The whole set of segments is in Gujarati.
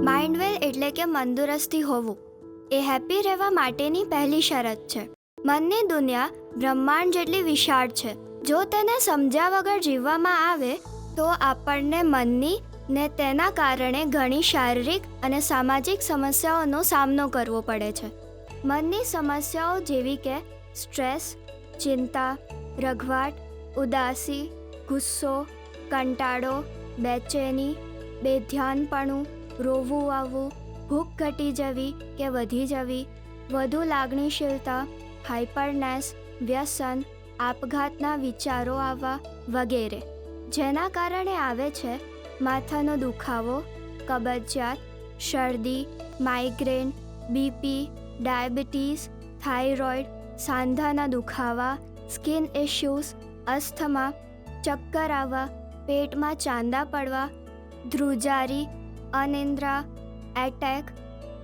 માઇન્ડ વેલ એટલે કે તંદુરસ્તી હોવું એ હેપી રહેવા માટેની પહેલી શરત છે. મનની દુનિયા બ્રહ્માંડ જેટલી વિશાળ છે. જો તેને સમજ્યા વગર જીવવામાં આવે તો આપણને મનની ને તેના કારણે ઘણી શારીરિક અને સામાજિક સમસ્યાઓનો સામનો કરવો પડે છે. મનની સમસ્યાઓ જેવી કે સ્ટ્રેસ, ચિંતા, રઘવાટ, ઉદાસી, ગુસ્સો, કંટાળો, બેચેની, બેધ્યાનપણું, રોવું આવવું, ભૂખ ઘટી જવી કે વધી જવી, વધુ લાગણીશીલતા, હાઇપરનેસ, વ્યસન, આપઘાતના વિચારો આવવા વગેરે, જેના કારણે આવે છે માથાનો દુખાવો, કબજિયાત, શરદી, માઇગ્રેન, બીપી, ડાયાબિટીસ, થાઇરોઇડ, સાંધાના દુખાવા, સ્કિન ઇશ્યુઝ, અસ્થમા, ચક્કર આવવા, પેટમાં ચાંદા પડવા, ધ્રુજારી, અનિદ્રા, એટેક,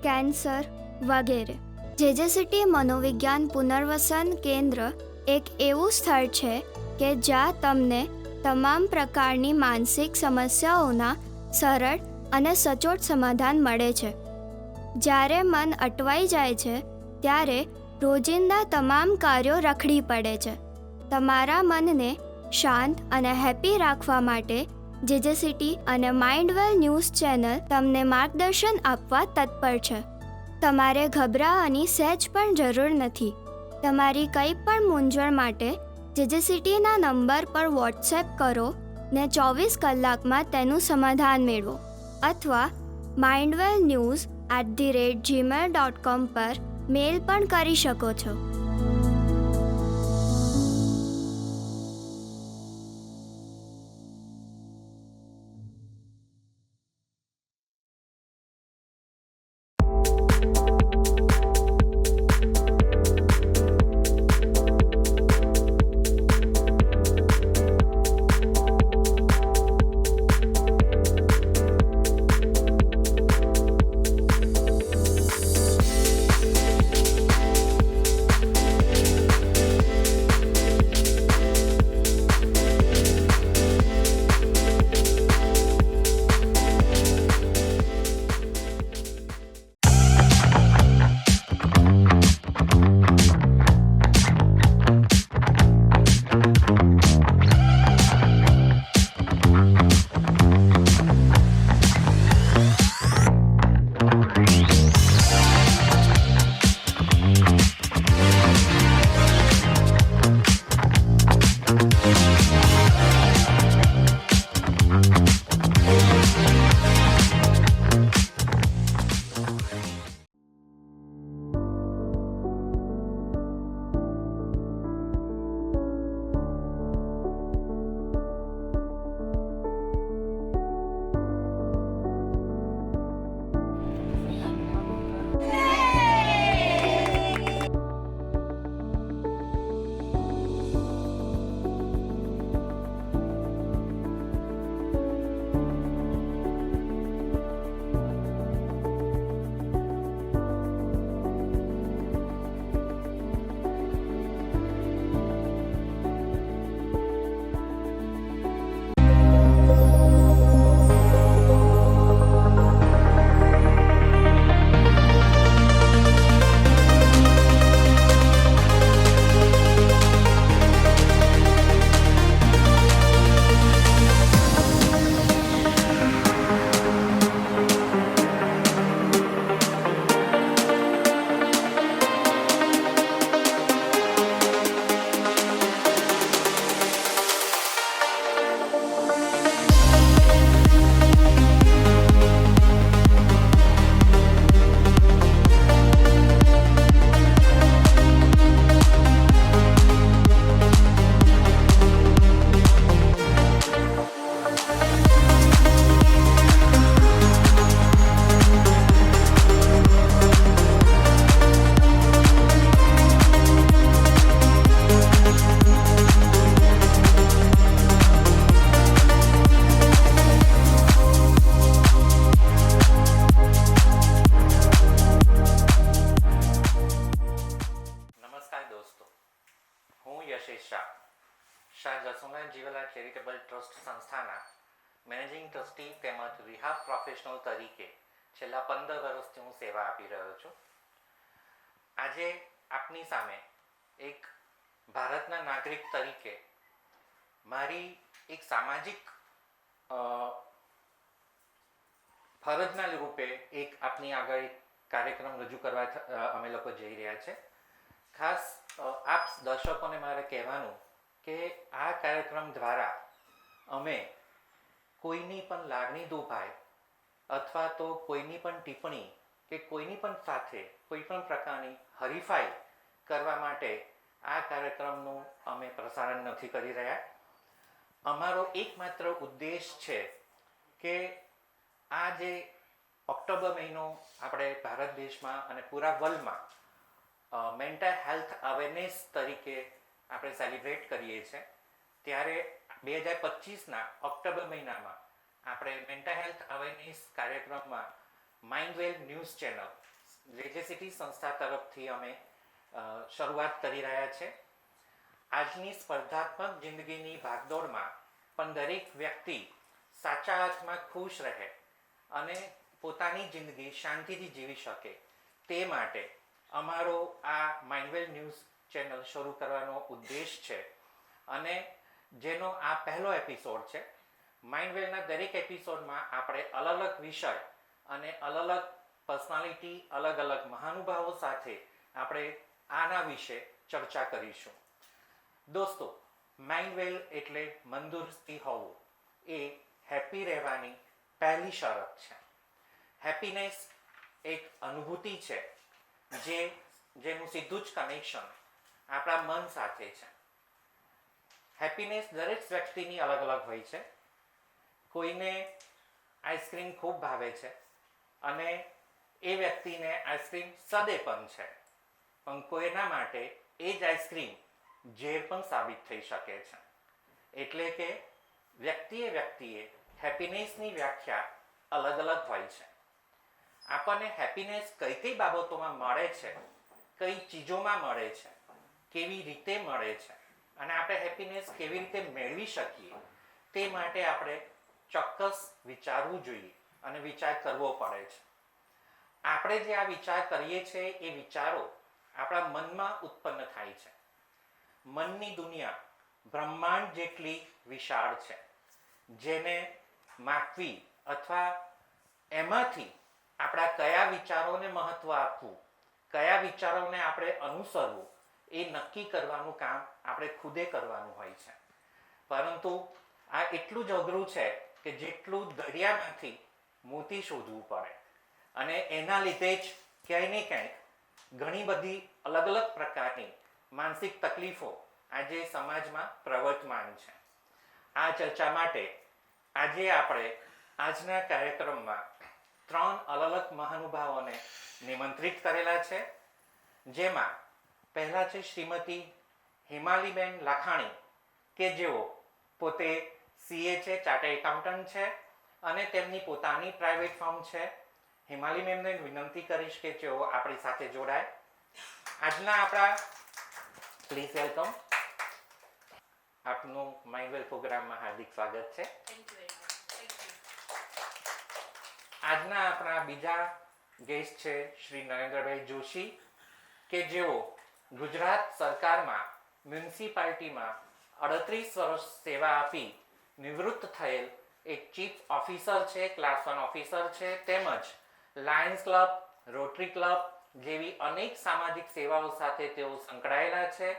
કેન્સર વગેરે. જેજેસીટી મનોવિજ્ઞાન પુનર્વસન કેન્દ્ર એક એવું સ્થળ છે કે જ્યાં તમને તમામ પ્રકારની માનસિક સમસ્યાઓના સરળ અને સચોટ સમાધાન મળે છે. જ્યારે મન અટવાઈ જાય છે ત્યારે રોજિંદા તમામ કાર્યો રખડી પડે છે. તમારા મનને શાંત અને હેપી રાખવા માટે જેજેસીટી અને માઇન્ડવેલ ન્યૂઝ ચેનલ તમને માર્ગદર્શન આપવા તત્પર છે. તમારે ગભરાવાની સહેજ પણ જરૂર નથી. તમારી કંઈ પણ મૂંઝવણ માટે જેજેસીટીના નંબર પર વોટ્સએપ કરો ને 24 કલાકમાં તેનું સમાધાન મેળવો અથવા mindwellnews@gmail.com પર મેલ પણ કરી શકો છો. ચેરિટેબલ ટ્રસ્ટ સંસ્થાના મેનેજિંગ ટ્રસ્ટી તેમજ રિહાબ પ્રોફેશનલ તરીકે છેલ્લા 15 વર્ષથી હું સેવા આપી રહ્યો છું. આજે આપની સામે એક ભારતના નાગરિક તરીકે મારી એક સામાજિક ફરજના રૂપે એક આપની આગળ એક કાર્યક્રમ રજૂ કરવા અમે લોકો જઈ રહ્યા છે. ખાસ આપ દર્શકોને મારે કહેવાનું કે આ કાર્યક્રમ દ્વારા અમે કોઈની પણ લાગણી દુભાય અથવા તો કોઈની પણ ટિપ્પણી કે કોઈની પણ સાથે કોઈ પણ પ્રકારની હરીફાઈ કરવા માટે આ કાર્યક્રમનું અમે પ્રસારણ નથી કરી રહ્યા. અમારો એકમાત્ર ઉદ્દેશ છે કે આ જે ઓક્ટોબર મહિનો આપણે ભારત દેશમાં અને પૂરા વર્લ્ડમાં મેન્ટલ હેલ્થ અવેરનેસ તરીકે આપણે સેલિબ્રેટ કરીએ છીએ, ત્યારે 2025ના ઓક્ટોબર મહિનામાં આપણે મેન્ટલ હેલ્થ અવેરનેસ કાર્યક્રમમાં માઇન્ડવેલ ન્યૂઝ ચેનલ લેજેસિટી સંસ્થા તરફથી અમે શરૂઆત કરી રહ્યા છે. આજની સ્પર્ધાત્મક જિંદગીની ભાગદોડમાં પણ દરેક વ્યક્તિ સાચા અર્થમાં ખુશ રહે અને પોતાની જિંદગી શાંતિથી જીવી શકે તે માટે અમારો આ માઇન્ડવેલ ન્યૂઝ ચેનલ શરૂ કરવાનો ઉદ્દેશ છે અને જેનો આ પહેલો એપિસોડ છે. માઇન્ડવેલના દરેક એપિસોડમાં આપણે અલગ અલગ વિષય અને અલગ અલગ પર્સનાલિટી, અલગ અલગ મહાનુભાવો સાથે આપણે આના વિશે ચર્ચા કરીશું. દોસ્તો, માઇન્ડવેલ એટલે તંદુરસ્તી હોવું એ હેપી રહેવાની પહેલી શરત છે. હેપીનેસ એક અનુભૂતિ છે જેનું સીધું જ કનેક્શન આપણા મન સાથે છે. હેપીનેસ દરેક વ્યક્તિની અલગ અલગ હોય છે. કોઈને આઈસ્ક્રીમ ખૂબ ભાવે છે અને એ વ્યક્તિને આઈસ્ક્રીમ સદે પણ છે, પણ કોઈના માટે એ જ આઈસ્ક્રીમ ઝેર પણ સાબિત થઈ શકે છે. એટલે કે વ્યક્તિએ હેપીનેસની વ્યાખ્યા અલગ અલગ હોય છે. આપણને હેપીનેસ કઈ કઈ બાબતોમાં મળે છે, કઈ ચીજોમાં મળે છે, કેવી રીતે મળે છે અને આપણે હેપીનેસ કેવી રીતે મેળવી શકીએ તે માટે આપણે ચોક્કસ વિચારવું જોઈએ અને વિચાર કરવો પડે છે. આપણે જે આ વિચાર કરીએ છીએ એ વિચારો આપણા મનમાં ઉત્પન્ન થાય છે. મનની દુનિયા બ્રહ્માંડ જેટલી વિશાળ છે, જેને માપવી અથવા એમાંથી આપણા કયા વિચારોને મહત્વ આપવું, કયા વિચારોને આપણે અનુસરવું એ નક્કી કરવાનું કામ આપણે ખુદે કરવાનું હોય છે. પરંતુ આ એટલું જ અઘરું છે કે જેટલું દરિયામાંથી મોતી શોધવું પડે અને એના લીધે જ ક્યાંય ને ક્યાંય ઘણી બધી અલગ અલગ પ્રકારની માનસિક તકલીફો આજે સમાજમાં પ્રવર્તમાન છે. આ ચર્ચા માટે આજે આપણે આજના કાર્યક્રમમાં 3 અલગ અલગ મહાનુભાવોને નિમંત્રિત કરેલા છે. જેમાં પહેલા છે શ્રીમતી હિમાલીબેન લાખાણી કે જેઓ પોતે CA છે, ચાર્ટર્ડ એકાઉન્ટન્ટ છે અને તેમની પોતાની પ્રાઇવેટ ફર્મ છે. હિમાલી મેમને વિનંતી કરીશ કે જેઓ આપણી સાથે જોડાય. આજના આપણા પ્લીઝ વેલકમ. આપનું માઇન્ડવેલ પ્રોગ્રામમાં હાર્દિક સ્વાગત છે. આજના આપણા બીજા ગેસ્ટ છે શ્રી નરેન્દ્રભાઈ જોશી કે જેઓ ગુજરાત સરકારમાં મ્યુનિસિપાલિટીમાં 38 વર્ષ સેવા આપી નિવૃત્ત થયેલ એક ચીફ ઓફિસર છે, ક્લાસ 1 ઓફિસર છે, તેમજ લાયન્સ ક્લબ, રોટરી ક્લબ જેવી અનેક સામાજિક સેવાઓ સાથે તેઓ સંકળાયેલા છે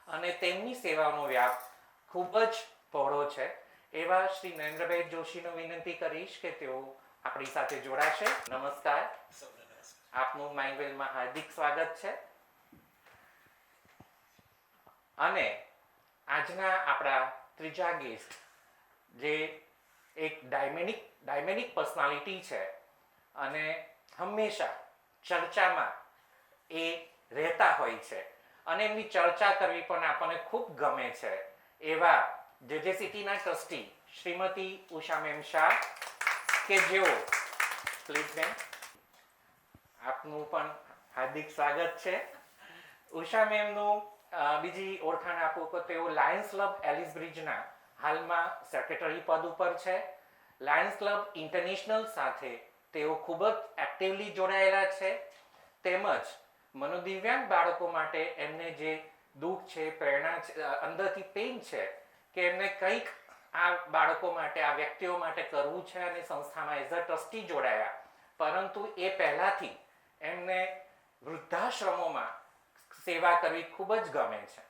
અને તેમની સેવાનો વ્યાપ ખૂબ જ પહોળો છે. એવા શ્રી નરેન્દ્રભાઈ જોશીને વિનંતી કરીશ કે તેઓ આપણી સાથે જોડાશે. નમસ્કાર, આપનું માઇન્ડવેલમાં હાર્દિક સ્વાગત છે. અને આજના આપણા ત્રીજા ગેસ્ટ જે એક ડાયમેનિક પર્સનાલિટી છે અને હંમેશા ચર્ચામાં એ રહેતા હોય છે અને એમની ચર્ચા કરવી પણ આપણને ખૂબ ગમે છે, એવા જેજેસીટીના ટ્રસ્ટી શ્રીમતી ઉષા મેમ શાહ કે જેઓ પ્લીઝ મેમ આપનું પણ હાર્દિક સ્વાગત છે. ઉષા મેમનું બીજી ઓળખાણ આપું તો તેઓ લાયન્સ ક્લબ એલિસ બ્રિજના હાલમાં સેક્રેટરી પદ ઉપર છે. લાયન્સ ક્લબ ઇન્ટરનેશનલ સાથે તેઓ ખૂબ જ એક્ટિવલી જોડાયેલા છે, તેમજ મનોદિવ્યાંગ બાળકો માટે એમને જે દુઃખ છે, પ્રેરણા છે, અંદરથી પેઇન છે કે એમને કંઈક આ બાળકો માટે, આ વ્યક્તિઓ માટે કરવું છે અને સંસ્થામાં એઝ અ ટ્રસ્ટી જોડાયા, પરંતુ એ પહેલાંથી એમને વૃદ્ધાશ્રમોમાં સેવા કરવી ખૂબ જ ગમે છે.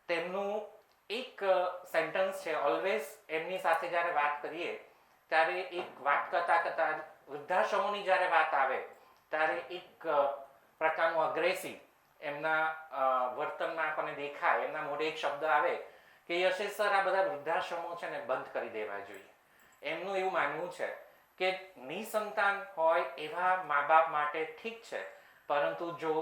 તેમનું એક સેન્ટન્સ છે, ઓલવેઝ એમની સાથે જ્યારે વાત કરીએ ત્યારે એક વાત કરતાં વૃદ્ધાશ્રમોની જ્યારે વાત આવે ત્યારે એક પ્રકારનું અગ્રેસિવ એમના વર્તનમાં આપણને દેખાય, એમના મોઢે એક શબ્દ આવે કે યશેશ સર, આ બધા વૃદ્ધાશ્રમો છે ને બંધ કરી દેવા જોઈએ. એમનું એવું માનવું છે કે નિસંતાન હોય એવા મા બાપ માટે ઠીક છે, પરંતુ જો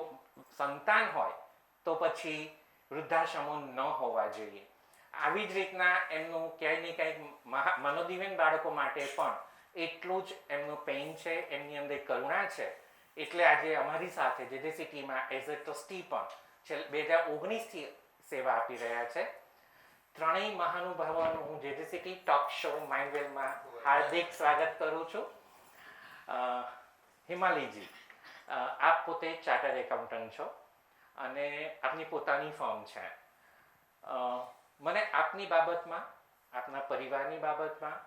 સંતાન હોય તો પછી વૃદ્ધાશ્રમો ન હોવા જોઈએ. આવી જ રીતના એમનું ક્યાંય ને ક્યાંય મનોદિવ્યાંગ બાળકો માટે પણ એટલું જ એમનું પેઇન છે, એમની અંદર કરુણા છે. એટલે આજે અમારી સાથે જેજેસીટીમાં એઝ અ ટ્રસ્ટી પણ 2019થી સેવા આપી રહ્યા છે. ત્રણેય મહાનુભાવોનું હું જેજેસીટી ટોક શો માઇન્ડવેલમાં હાર્દિક સ્વાગત કરું છું. હિમાલીજી, આપ પોતે ચાર્ટર્ડ એકાઉન્ટન્ટ છો અને આપની પોતાની ફર્મ છે. મને આપની બાબતમાં, આપના પરિવારની બાબતમાં,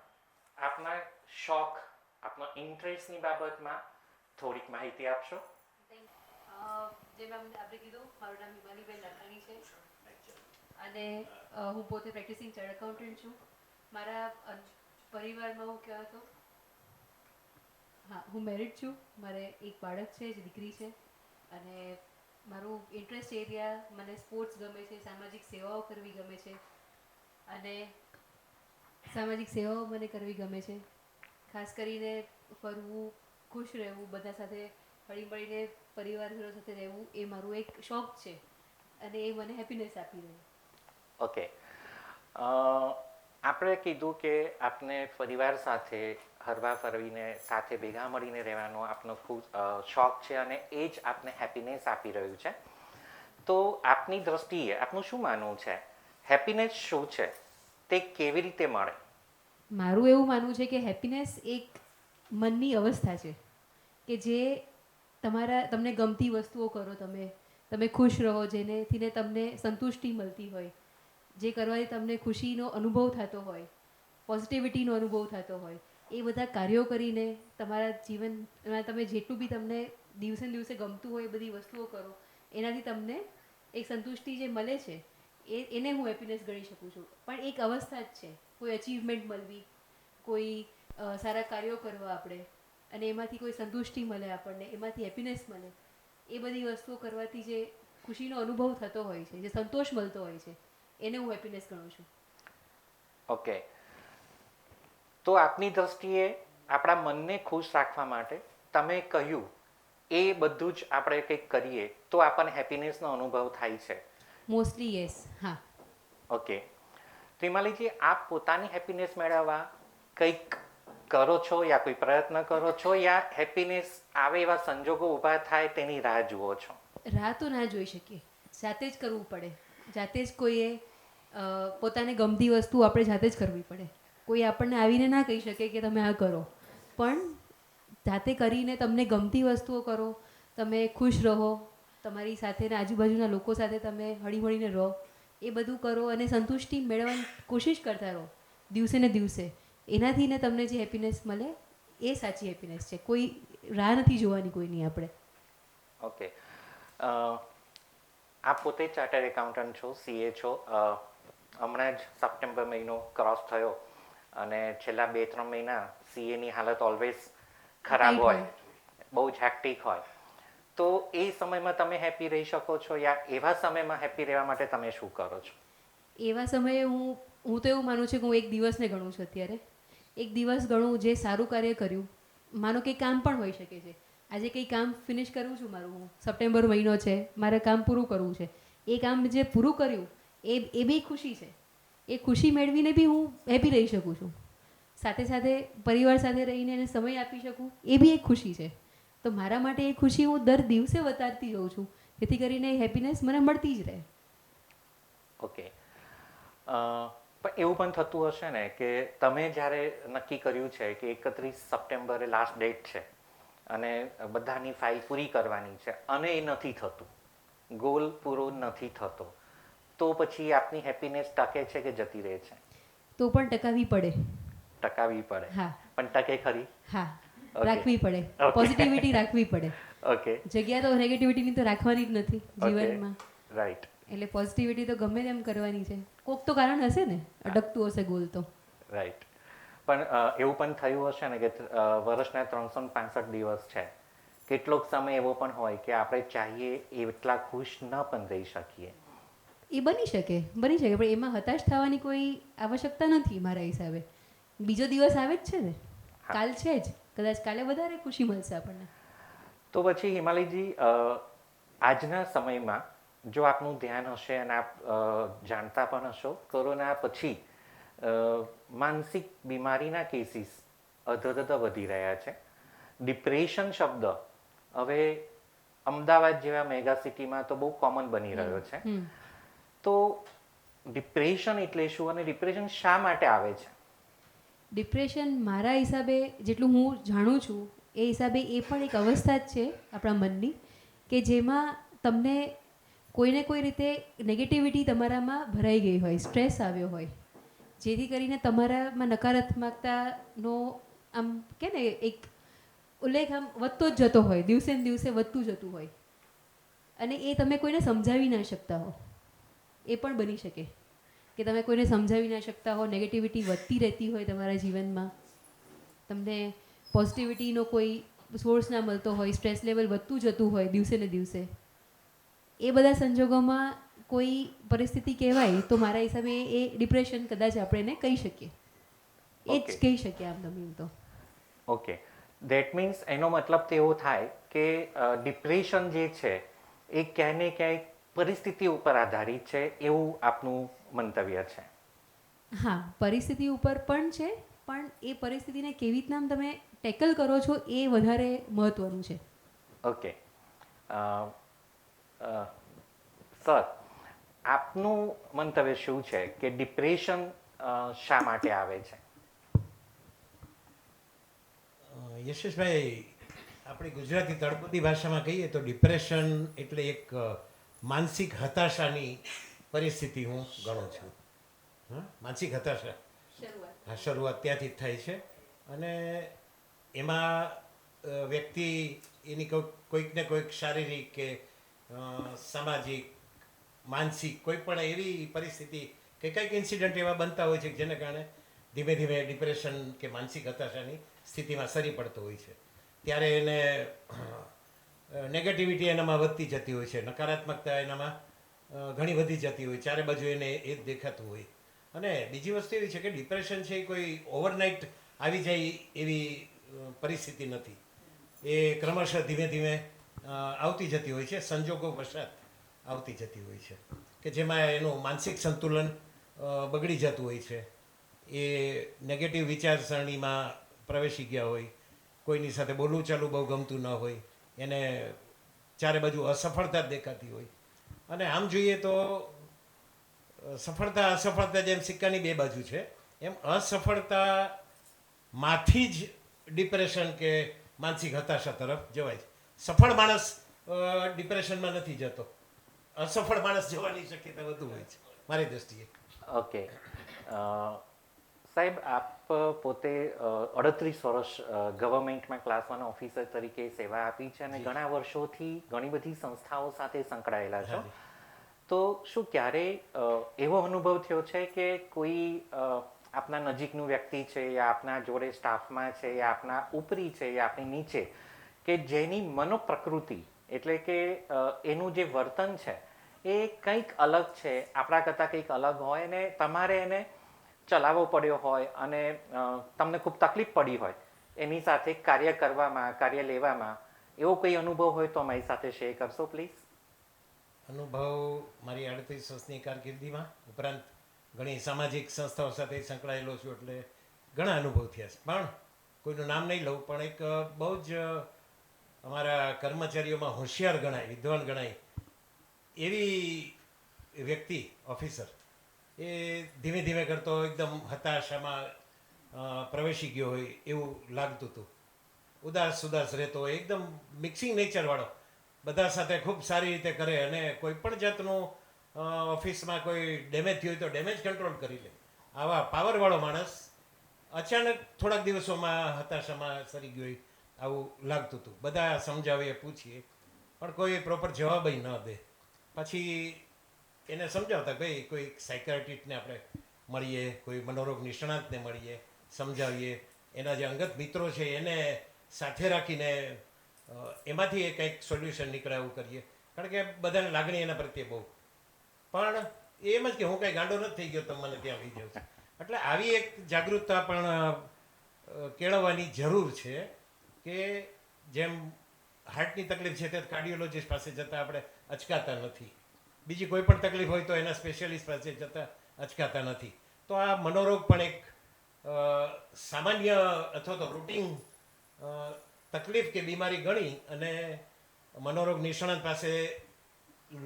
આપના શોખ, આપનો ઇન્ટરેસ્ટની બાબતમાં થોડીક માહિતી આપશો? જેમ આપણે કીધું, મારું નામ હિમાલીબેન લાખાણી છે અને હું પોતે પ્રેક્ટિસિંગ ચાર્ટર્ડ એકાઉન્ટન્ટ છું. મારા પરિવારમાં હું કહેવા તો હું મેરિડ છું. મારે એક બાળક છે, જે દીકરી છે, અને મારું ઇન્ટરેસ્ટ એરિયા, મને સ્પોર્ટ્સ ગમે છે, સામાજિક સેવાઓ કરવી ગમે છે અને સામાજિક સેવાઓ મને કરવી ગમે છે. ખાસ કરીને ફરવું, ખુશ રહેવું, બધા સાથે હળીમળીને પરિવારજનો સાથે રહેવું એ મારું એક શોખ છે અને એ મને હેપીનેસ આપી રહ્યું. ઓકે, આપણે કીધું કે આપને પરિવાર સાથે હરવા ફરવીને સાથે ભેગા મળીને રહેવાનો આપનો ખૂબ શોખ છે અને એ જ આપને હેપીનેસ આપી રહ્યું છે. તો આપની દ્રષ્ટિએ આપનું શું માનવું છે, હેપીનેસ શું છે, તે કેવી રીતે મળે? મારું એવું માનવું છે કે હેપીનેસ એક મનની અવસ્થા છે કે જે તમને ગમતી વસ્તુઓ કરો, તમે ખુશ રહો, જેનેથી તમને સંતુષ્ટિ મળતી હોય, જે કરવાથી તમને ખુશીનો અનુભવ થતો હોય, પોઝિટિવિટીનો અનુભવ થતો હોય, એ બધા કાર્યો કરીને તમારા જીવનમાં તમે જેટલું બી તમને દિવસે ને દિવસે ગમતું હોય એ બધી વસ્તુઓ કરો, એનાથી તમને એક સંતુષ્ટિ જે મળે છે એને હું હેપીનેસ ગણી શકું છું. પણ એક અવસ્થા જ છે. કોઈ અચીવમેન્ટ મળવી, કોઈ સારા કાર્યો કરવા આપણે, અને એમાંથી કોઈ સંતુષ્ટિ મળે આપણને, એમાંથી હેપીનેસ મળે, એ બધી વસ્તુઓ કરવાથી જે ખુશીનો અનુભવ થતો હોય છે, જે સંતોષ મળતો હોય છે, એને હું હેપીનેસ ગણું છું. ઓકે, તો આપની દ્રષ્ટિએ આપણા મનને ખુશ રાખવા માટે તમે કહ્યું એ બધું જ આપણે કંઈક કરીએ તો આપણને હેપીનેસનો અનુભવ થાય છે? Mostly yes. હા. ઓકે, તો હિમાલીજી, આપ પોતાની હેપીનેસ મેળવવા કંઈક કરો છો યા કોઈ પ્રયત્ન કરો છો, યા હેપીનેસ આવે એવા સંજોગો ઊભા થાય તેની રાહ જુઓ છો? રાહ તો ના જોઈ શકીએ, જાતે જ કરવું પડે. જાતે જ કોઈએ પોતાને ગમતી વસ્તુ આપણે જાતે જ કરવી પડે. કોઈ આપણને આવીને ના કહી શકે કે તમે આ કરો, પણ જાતે કરીને તમને ગમતી વસ્તુઓ કરો, તમે ખુશ રહો, તમારી સાથેના આજુબાજુના લોકો સાથે તમે હળીમળીને રહો, એ બધું કરો અને સંતુષ્ટિ મેળવવાની કોશિશ કરતા રહો દિવસે ને દિવસે. એનાથી ને તમને જે હેપીનેસ મળે એ સાચી હેપીનેસ છે. કોઈ રાહ નથી જોવાની કોઈની આપણે. ઓકે, આપ પોતે ચાર્ટર્ડ એકાઉન્ટન્ટ છો, સીએ છો. હમણાં જ સપ્ટેમ્બર મહિનો ક્રોસ થયો અને છેલ્લા 2-3 મહિના સીએની હાલત ઓલવેઝ ખરાબ હોય, બહુ જ હેક્ટિક હોય. તો એ સમયમાં તમે હેપી રહી શકો છો, યા એવા સમયમાં હેપી રહેવા માટે તમે શું કરો છો? એવા સમયે હું તો એવું માનું છું કે હું એક દિવસને ગણું છું અત્યારે. એક દિવસ ગણું, જે સારું કાર્ય કર્યું. માનો કે કામ પણ હોઈ શકે છે. આજે કંઈ કામ ફિનિશ કરવું છું મારું, હું સપ્ટેમ્બર મહિનો છે, મારે કામ પૂરું કરવું છે. એ કામ જે પૂરું કર્યું એ બી ખુશી છે. એ ખુશી મેળવીને બી હું હેપી રહી શકું છું. સાથે સાથે પરિવાર સાથે રહીને એને સમય આપી શકું, એ બી એક ખુશી છે. તો મારા માટે એ ખુશી હું દર દિવસે વધારતી જઉં છું, જેથી કરીને હેપીનેસ મને મળતી જ રહે. ઓકે, પણ એવું પણ થતું હશે ને કે તમે જ્યારે નક્કી કર્યું છે કે 31 સપ્ટેમ્બરે લાસ્ટ ડેટ છે, અને બધાની ફાઇલ પૂરી કરવાની છે અને એ નથી થતું, ગોલ પૂરો નથી થતો, તો પછી આપની હેપીનેસ ટકે છે કે જતી રહે છે? તો પણ ટકાવવી પડે. ટકાવવી પડે. હા. પણ ટકે ખરી? હા, Okay. રાખવી પડે. Okay. પોઝિટિવિટી રાખવી પડે. ઓકે. જગ્યા તો નેગેટિવિટીની તો રાખવાની જ નથી જીવનમાં. રાઈટ. એટલે પોઝિટિવિટી તો ગમે તેમ કરવાની છે. કોક તો કારણ હશે ને, અટકતું હશે ગોલ તો. રાઈટ. પણ એવું પણ થયું હશે ને કે વર્ષના 365 દિવસ છે, કેટલોક સમય એવો પણ હોય કે આપણે ચાહીએ એટલા ખુશ ન પણ રહી શકીએ. એ બની શકે પણ એમાં હતાશ થવાની કોઈ આવશ્યકતા નથી મારા હિસાબે. બીજો દિવસ આવે જ છે ને, હા. કાલ છે જ, કદાચ કાલે વધારે ખુશી મળશે આપણને. તો પછી હિમાલયજી, આજના સમયમાં જો આપનું ધ્યાન હશે અને આપ જાણતા પણ હશો, કોરોના પછી માનસિક બીમારીના કેસીસ અધરધ વધી રહ્યા છે. ડિપ્રેશન શબ્દ હવે અમદાવાદ જેવા મેગા સિટીમાં તો બહુ કોમન બની રહ્યો છે. તો ડિપ્રેશન એટલે શું અને ડિપ્રેશન શા માટે આવે છે? ડિપ્રેશન મારા હિસાબે જેટલું હું જાણું છું એ હિસાબે એ પણ એક અવસ્થા જ છે આપણા મનની, કે જેમાં તમને કોઈને કોઈ રીતે નેગેટિવિટી તમારામાં ભરાઈ ગઈ હોય, સ્ટ્રેસ આવ્યો હોય, જેથી કરીને તમારામાં નકારાત્મકતાનો આમ કે ને એક ઉલ્લેખ આમ વધતો જ જતો હોય, દિવસે ને દિવસે વધતું જતું હોય, અને એ તમે કોઈને સમજાવી ના શકતા હો. એ પણ બની શકે કે તમે કોઈને સમજાવી ના શકતા હો, નેગેટિવિટી વધતી રહેતી હોય તમારા જીવનમાં, તમને પોઝિટિવિટીનો કોઈ સોર્સ ના મળતો હોય, સ્ટ્રેસ લેવલ વધતું જતું હોય દિવસે ને દિવસે. એ બધા સંજોગોમાં કોઈ પરિસ્થિતિ કહેવાય તો મારા હિસાબે એ ડિપ્રેશન કદાચ આપણે એને કહી શકીએ. એ જ કહી શકીએ આમ તમે તો. ઓકે, દેટ મીન્સ એનો મતલબ તો એવો થાય કે ડિપ્રેશન જે છે એ ક્યાંય ને ક્યાંય પરિસ્થિતિ ઉપર આધારિત છે, એવું આપનું મંતવ્ય છે? હા, પરિસ્થિતિ ઉપર પણ છે, પણ એ પરિસ્થિતિને કેવી રીતના તમે ટેકલ કરો છો એ વધારે મહત્ત્વનું છે. ઓકે. સર, આપનું મંતવ્ય શું છે કે ડિપ્રેશન શા માટે આવે છે? યશેશભાઈ, આપણી ગુજરાતી તળપદી ભાષામાં કહીએ તો ડિપ્રેશન એટલે એક માનસિક હતાશાની પરિસ્થિતિ હું ગણું છું. માનસિક હતાશા, હા, શરૂઆત ત્યાંથી જ થાય છે. અને એમાં વ્યક્તિ એની કોઈક ને કોઈક શારીરિક કે સામાજિક, માનસિક કોઈ પણ એવી પરિસ્થિતિ કે કંઈક ઇન્સિડન્ટ એવા બનતા હોય છે કે જેને કારણે ધીમે ધીમે ડિપ્રેશન કે માનસિક હતાશાની સ્થિતિમાં સરી પડતો હોય છે. ત્યારે એને નેગેટિવિટી એનામાં વધતી જતી હોય છે, નકારાત્મકતા એનામાં ઘણી વધી જતી હોય, ચારે બાજુ એને એ જ દેખાતું હોય. અને બીજી વસ્તુ એવી છે કે ડિપ્રેશન છે એ કોઈ ઓવરનાઇટ આવી જાય એવી પરિસ્થિતિ નથી. એ ક્રમશઃ ધીમે ધીમે આવતી જતી હોય છે, સંજોગો વશાત આવતી જતી હોય છે, કે જેમાં એનું માનસિક સંતુલન બગડી જતું હોય છે. એ નેગેટિવ વિચારસરણીમાં પ્રવેશી ગયા હોય, કોઈની સાથે બોલવું ચાલવું બહુ ગમતું ન હોય, એને ચારે બાજુ અસફળતા જ દેખાતી હોય. અને આમ જોઈએ તો સફળતા અસફળતા જેમ સિક્કાની બે બાજુ છે, એમ અસફળતામાંથી જ ડિપ્રેશન કે માનસિક હતાશા તરફ જવાય છે. સફળ માણસ ડિપ્રેશનમાં નથી જતો, અસફળ માણસ જવાની શક્યતા વધુ હોય છે મારી દૃષ્ટિએ. ઓકે. સાહેબ, આપ પોતે 38 વર્ષ ગવર્મેન્ટમાં ક્લાસ 1 ઓફિસર તરીકે સેવા આપી છે અને ઘણા વર્ષોથી ઘણી બધી સંસ્થાઓ સાથે સંકળાયેલા છો. તો શું ક્યારેય એવો અનુભવ થયો છે કે કોઈ આપના નજીકનું વ્યક્તિ છે યા આપના જોડે સ્ટાફમાં છે યા આપના ઉપરી છે યા આપની નીચે, કે જેની મનોપ્રકૃતિ એટલે કે એનું જે વર્તન છે એ કંઈક અલગ છે, આપણા કરતાં કંઈક અલગ હોય ને તમારે એને ચલાવવો પડ્યો હોય અને તમને ખૂબ તકલીફ પડી હોય એની સાથે કાર્ય કરવામાં, કાર્ય લેવામાં, એવો કોઈ અનુભવ હોય તો અમારી સાથે શેર કરશો પ્લીઝ? અનુભવ મારી 38 વર્ષની કારકિર્દીમાં, ઉપરાંત ઘણી સામાજિક સંસ્થાઓ સાથે સંકળાયેલો છું, એટલે ઘણા અનુભવ થયા છે. પણ કોઈનું નામ નહીં લઉં, પણ એક બહુ જ અમારા કર્મચારીઓમાં હોશિયાર ગણાય, વિદ્વાન ગણાય એવી વ્યક્તિ, ઓફિસર, એ ધીમે ધીમે કરતો એકદમ હતાશામાં પ્રવેશી ગયો હોય એવું લાગતું હતું. ઉદાસ રહેતો હોય, એકદમ મિક્સિંગ નેચરવાળો, બધા સાથે ખૂબ સારી રીતે કરે અને કોઈ પણ જાતનું ઓફિસમાં કોઈ ડેમેજ થયું હોય તો ડેમેજ કંટ્રોલ કરી લે, આવા પાવરવાળો માણસ અચાનક થોડાક દિવસોમાં હતાશામાં સરી ગયો હોય આવું લાગતું હતું. બધા સમજાવીએ, પૂછીએ, પણ કોઈ પ્રોપર જવાબ ન દે. પછી એને સમજાવતા ભાઈ કોઈ સાયકાટ્રિસ્ટને આપણે મળીએ, કોઈ મનોરોગ નિષ્ણાતને મળીએ, સમજાવીએ, એના જે અંગત મિત્રો છે એને સાથે રાખીને એમાંથી કંઈક સોલ્યુશન નીકળે એવું કરીએ. કારણ કે બધાને લાગણી એના પ્રત્યે બહુ, પણ એમ જ કે હું કાંઈ ગાંડો નથી થઈ ગયો તમે મને ત્યાં લઈ જાઉં છું. એટલે આવી એક જાગૃતતા પણ કેળવવાની જરૂર છે કે જેમ હાર્ટની તકલીફ છે તે કાર્ડિયોલોજીસ્ટ પાસે જતાં આપણે અચકાતા નથી, બીજી કોઈ પણ તકલીફ હોય તો એના સ્પેશિયાલિસ્ટ પાસે જતાં અચકાતા નથી. તો આ મનોરોગ પણ એક સામાન્ય અથવા તો રૂટીન તકલીફ કે બીમારી ગણી અને મનોરોગ નિષ્ણાત પાસે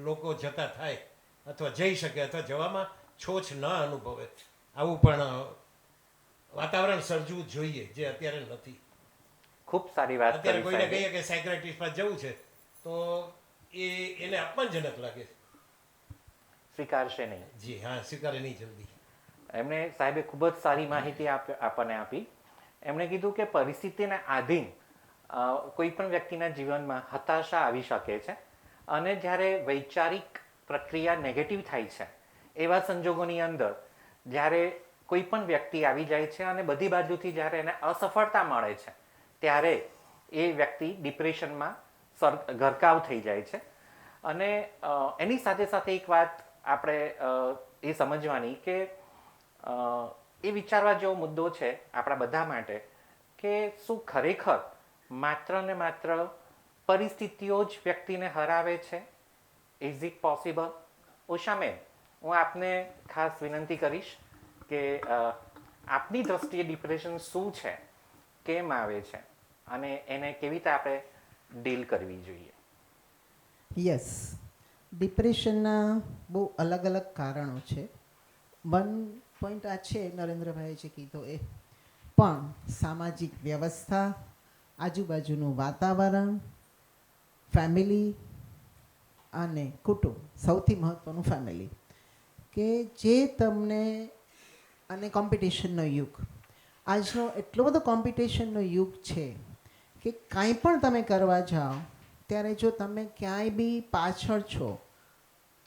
લોકો જતા થાય અથવા જઈ શકે અથવા જવામાં છોછ ન અનુભવે, આવું પણ વાતાવરણ સર્જવું જોઈએ જે અત્યારે નથી. ખૂબ સારી વાત અત્યારે કરી કોઈને સાહેબે. કહીએ કે સાયકાટ્રિસ્ટ પાસે જવું છે તો એને અપમાનજનક લાગે. સ્વીકારશે નહીં. જી હા, સ્વીકારે નહીં જલ્દી. એમણે સાહેબે ખૂબ જ સારી માહિતી આપણને આપી. એમણે કીધું કે પરિસ્થિતિને આધીન કોઈ પણ વ્યક્તિના જીવનમાં હતાશા આવી શકે છે અને જ્યારે વૈચારિક પ્રક્રિયા નેગેટિવ થાય છે એવા સંજોગોની અંદર જ્યારે કોઈ પણ વ્યક્તિ આવી જાય છે અને બધી બાજુથી જ્યારે એને અસફળતા મળે છે ત્યારે એ વ્યક્તિ ડિપ્રેશનમાં ગરકાવ થઈ જાય છે. અને એની સાથે સાથે એક વાત આપણે એ સમજવાની કે એ વિચારવા જેવો મુદ્દો છે આપણા બધા માટે કે શું ખરેખર માત્ર ને માત્ર પરિસ્થિતિઓ જ વ્યક્તિને હરાવે છે? Is it possible? Usha ma'am, હું આપને ખાસ વિનંતી કરીશ કે આપની દ્રષ્ટિએ ડિપ્રેશન શું છે, કેમ આવે છે અને એને કેવી રીતે આપણે ડીલ કરવી જોઈએ? યસ, ડિપ્રેશનના બહુ અલગ અલગ કારણો છે. વન પોઈન્ટ આ છે નરેન્દ્રભાઈએ જે કીધો એ, પણ સામાજિક વ્યવસ્થા, આજુબાજુનું વાતાવરણ, ફેમિલી અને કુટુંબ, સૌથી મહત્ત્વનું ફેમિલી, કે જે તમને, અને કોમ્પિટિશનનો યુગ, આજનો એટલો બધો કોમ્પિટિશનનો યુગ છે કે કાંઈ પણ તમે કરવા જાઓ ત્યારે જો તમે ક્યાંય બી પાછળ છો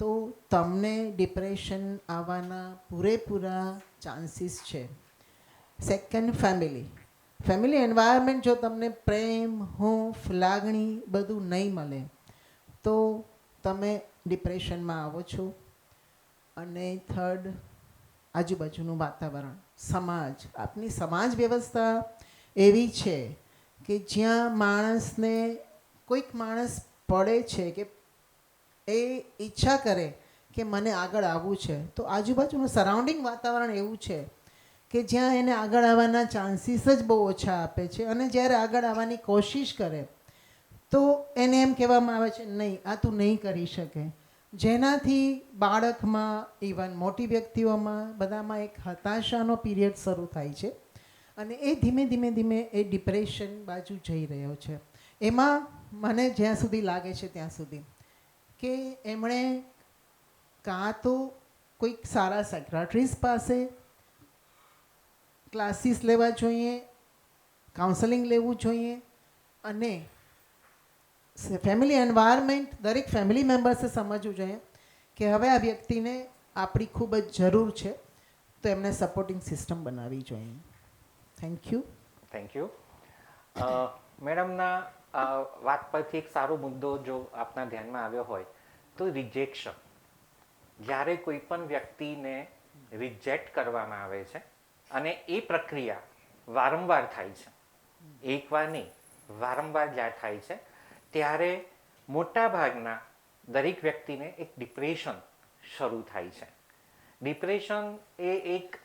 તો તમને ડિપ્રેશન આવવાના પૂરેપૂરા ચાન્સીસ છે. સેકન્ડ, ફેમિલી એન્વાયરમેન્ટ જો તમને પ્રેમ, હૂંફ, લાગણી બધું નહીં મળે તો તમે ડિપ્રેશનમાં આવો છો. અને થર્ડ, આજુબાજુનું વાતાવરણ, સમાજ, આપની સમાજ વ્યવસ્થા એવી છે કે જ્યાં માણસને, કોઈક માણસ પડે છે કે એ ઈચ્છા કરે કે મને આગળ આવવું છે તો આજુબાજુનું સરાઉન્ડિંગ વાતાવરણ એવું છે કે જ્યાં એને આગળ આવવાના ચાન્સીસ જ બહુ ઓછા આપે છે. અને જ્યારે આગળ આવવાની કોશિશ કરે તો એને એમ કહેવામાં આવે છે નહીં, આ તું નહીં કરી શકે. જેનાથી બાળકમાં, ઇવન મોટી વ્યક્તિઓમાં, બધામાં એક હતાશાનો પીરિયડ શરૂ થાય છે અને એ ધીમે ધીમે એ ડિપ્રેશન બાજુ જઈ રહ્યો છે. એમાં મને જ્યાં સુધી લાગે છે ત્યાં સુધી કે એમણે કાં તો કોઈક સારા સાયક્રાટ્રિસ્ટ પાસે ક્લાસીસ લેવા જોઈએ, કાઉન્સેલિંગ લેવું જોઈએ અને ફેમિલી એન્વાયરમેન્ટ, દરેક ફેમિલી મેમ્બર્સે સમજવું જોઈએ કે હવે આ વ્યક્તિને આપણી ખૂબ જ જરૂર છે, તો એમને સપોર્ટિંગ સિસ્ટમ બનાવવી જોઈએ. Thank you. Thank you. મેડમના વાત પરથી એક સારો મુદ્દો જો આપના ધ્યાનમાં આવ્યો હોય તો રિજેક્શન. જ્યારે કોઈ પણ વ્યક્તિને રિજેક્ટ કરવામાં આવે છે અને એ પ્રક્રિયા વારંવાર થાય છે, એકવાર નહીં વારંવાર જ્યારે થાય છે ત્યારે મોટાભાગના દરેક વ્યક્તિને એક ડિપ્રેશન શરૂ થાય છે. ડિપ્રેશન એ એક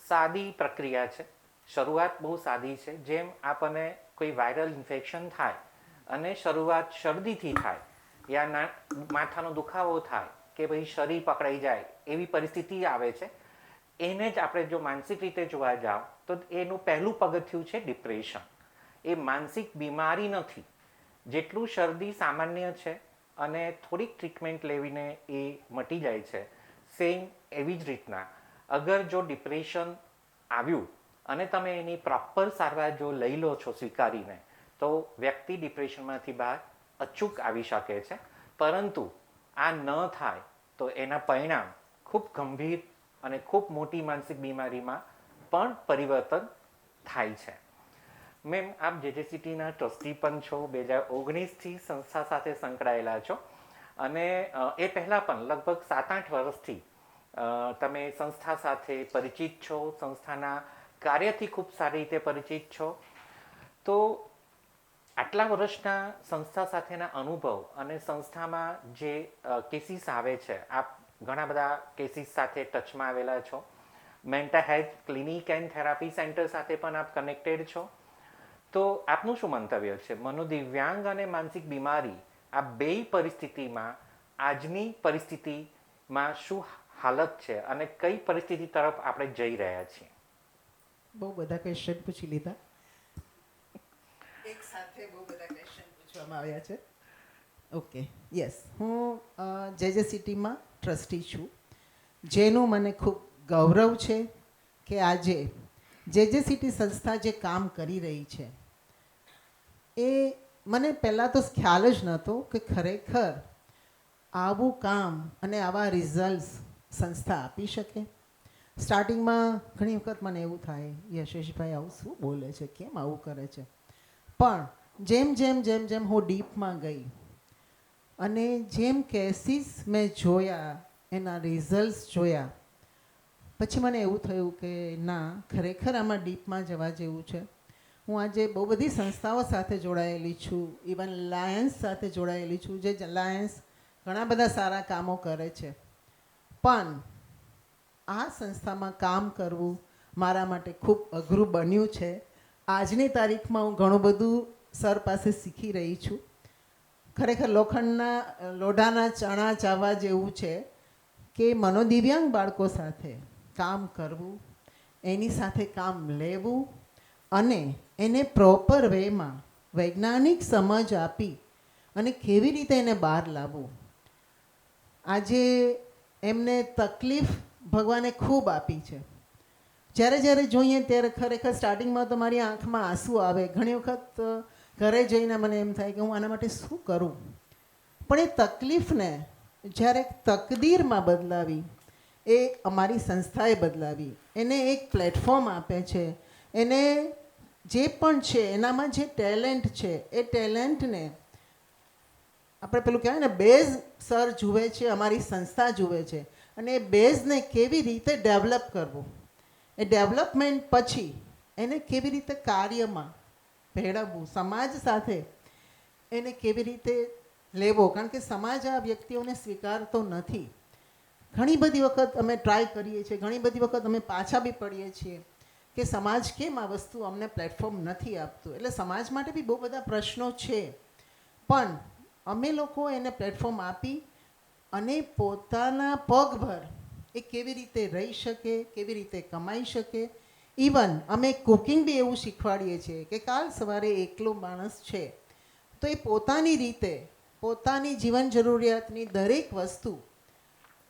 સાદી પ્રક્રિયા છે, શરૂઆત બહુ સાદી છે. જેમ આપણને કોઈ વાયરલ ઇન્ફેક્શન થાય અને શરૂઆત શરદીથી થાય યા માથાનો દુખાવો થાય કે ભાઈ શરીર પકડાઈ જાય એવી પરિસ્થિતિ આવે છે, એને જ આપણે જો માનસિક રીતે જોવા જાઓ તો એનું પહેલું પગથિયું છે ડિપ્રેશન. એ માનસિક બીમારી નથી. જેટલું શરદી સામાન્ય છે અને થોડીક ટ્રીટમેન્ટ લેવીને એ મટી જાય છે, સેમ એવી જ રીતના અગર જો ડિપ્રેશન આવ્યું અને તમે એની પ્રોપર સારવાર જો લઈ લો છો સ્વીકારીને, તો વ્યક્તિ ડિપ્રેશનમાંથી બહાર અચૂક આવી શકે છે. પરંતુ આ ન થાય તો એના પરિણામ ખૂબ ગંભીર અને ખૂબ મોટી માનસિક બીમારીમાં પણ પરિવર્તન થાય છે. મેમ, આપ JJCTના ટ્રસ્ટી પણ છો, 2019થી સંસ્થા સાથે સંકળાયેલા છો અને એ પહેલાં પણ લગભગ 7-8 વર્ષથી તમે સંસ્થા સાથે પરિચિત છો, સંસ્થાના કાર્યથી ખૂબ સારી રીતે પરિચિત છો. તો આટલા વર્ષના સંસ્થા સાથેના અનુભવ અને સંસ્થામાં જે કેસીસ આવે છે, આપ ઘણા બધા કેસીસ સાથે ટચમાં આવેલા છો, mental health clinic and therapy centre સાથે પણ આપ કનેક્ટેડ છો. તો આપનું શું મંતવ્ય છે મનોદિવ્યાંગ અને માનસિક બીમારી આ બેય પરિસ્થિતિમાં આજની પરિસ્થિતિમાં શું હાલત છે અને કઈ પરિસ્થિતિ તરફ આપણે જઈ રહ્યા છીએ? બહુ બધા ક્વેશ્ચન પૂછી લીધા, એક સાથે બહુ બધા ક્વેશ્ચન પૂછવામાં આવ્યા છે. ઓકે, યસ, હું JJCTમાં ટ્રસ્ટી છું, જેનું મને ખૂબ ગૌરવ છે કે આજે JJCT સંસ્થા જે કામ કરી રહી છે એ મને પહેલાં તો ખ્યાલ જ નહોતો કે ખરેખર આવું કામ અને આવા રિઝલ્ટ્સ સંસ્થા આપી શકે. સ્ટાર્ટિંગમાં ઘણી વખત મને એવું થાય, યશેશભાઈ આવું શું બોલે છે, કેમ આવું કરે છે? પણ જેમ જેમ જેમ જેમ હું ડીપમાં ગઈ અને જેમ કેસીસ મેં જોયા, એના રિઝલ્ટ્સ જોયા, પછી મને એવું થયું કે ના, ખરેખર આમાં ડીપમાં જવા જેવું છે. હું આજે બહુ બધી સંસ્થાઓ સાથે જોડાયેલી છું, ઇવન લાયન્સ સાથે જોડાયેલી છું, જે લાયન્સ ઘણા બધા સારા કામો કરે છે. પણ આ સંસ્થામાં કામ કરવું મારા માટે ખૂબ અઘરું બન્યું છે. આજની તારીખમાં હું ઘણું બધું સર પાસે શીખી રહી છું. ખરેખર લોઢાના ચણા ચાવવા જેવું છે કે મનોદિવ્યાંગ બાળકો સાથે કામ કરવું, એની સાથે કામ લેવું અને એને પ્રોપર વેમાં વૈજ્ઞાનિક સમજ આપી અને કેવી રીતે એને બહાર લાવવું. આજે એમને તકલીફ ભગવાને ખૂબ આપી છે. જ્યારે જ્યારે જોઈએ ત્યારે ખરેખર સ્ટાર્ટિંગમાં તો મારી આંખમાં આંસુ આવે. ઘણી વખત ઘરે જઈને મને એમ થાય કે હું આના માટે શું કરું. પણ એ તકલીફને જ્યારે તકદીરમાં બદલાવી, એ અમારી સંસ્થાએ બદલાવી. એને એક પ્લેટફોર્મ આપે છે. એને જે પણ છે એનામાં જે ટેલેન્ટ છે એ ટેલેન્ટને આપણે પેલું કહેવાય ને, બેઝ સર જુએ છે, અમારી સંસ્થા જુએ છે, અને એ બેઝને કેવી રીતે ડેવલપ કરવું, એ ડેવલપમેન્ટ પછી એને કેવી રીતે કાર્યમાં ભેળવવું, સમાજ સાથે એને કેવી રીતે લેવો. કારણ કે સમાજ આ વ્યક્તિઓને સ્વીકારતો નથી. ઘણી બધી વખત અમે ટ્રાય કરીએ છીએ, ઘણી બધી વખત અમે પાછા બી પડીએ છીએ કે સમાજ કેમ આ વસ્તુ અમને પ્લેટફોર્મ નથી આપતું. એટલે સમાજ માટે બી બહુ બધા પ્રશ્નો છે, પણ અમે લોકો એને પ્લેટફોર્મ આપી અને પોતાના પગભર એ કેવી રીતે રહી શકે, કેવી રીતે કમાઈ શકે. ઇવન અમે કુકિંગ બી એવું શીખવાડીએ છીએ કે કાલ સવારે એકલો માણસ છે તો એ પોતાની રીતે પોતાની જીવન જરૂરિયાતની દરેક વસ્તુ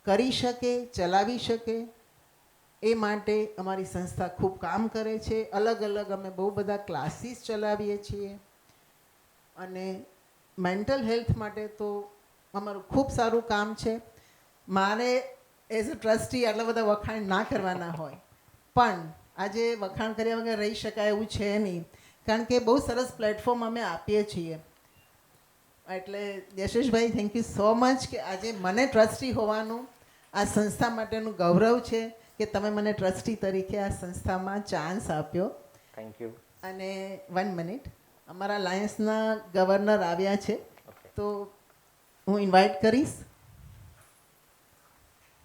કરી શકે, ચલાવી શકે. એ માટે અમારી સંસ્થા ખૂબ કામ કરે છે. અલગ અલગ અમે બહુ બધા ક્લાસીસ ચલાવીએ છીએ અને મેન્ટલ હેલ્થ માટે તો અમારું ખૂબ સારું કામ છે. મારે એઝ અ ટ્રસ્ટી આટલા બધા વખાણ ના કરવાના હોય, પણ આજે વખાણ કર્યા વગર રહી શકાય એવું છે નહીં, કારણ કે બહુ સરસ પ્લેટફોર્મ અમે આપીએ છીએ. એટલે યશેશભાઈ, થેન્ક યુ સો મચ કે આજે મને ટ્રસ્ટી હોવાનું આ સંસ્થા માટેનું ગૌરવ છે કે તમે મને ટ્રસ્ટી તરીકે આ સંસ્થામાં ચાન્સ આપ્યો. Thank you. અને 1 મિનિટ, અમારા લાયન્સના ગવર્નર આવ્યા છે, તો હું ઇન્વાઇટ કરીશ.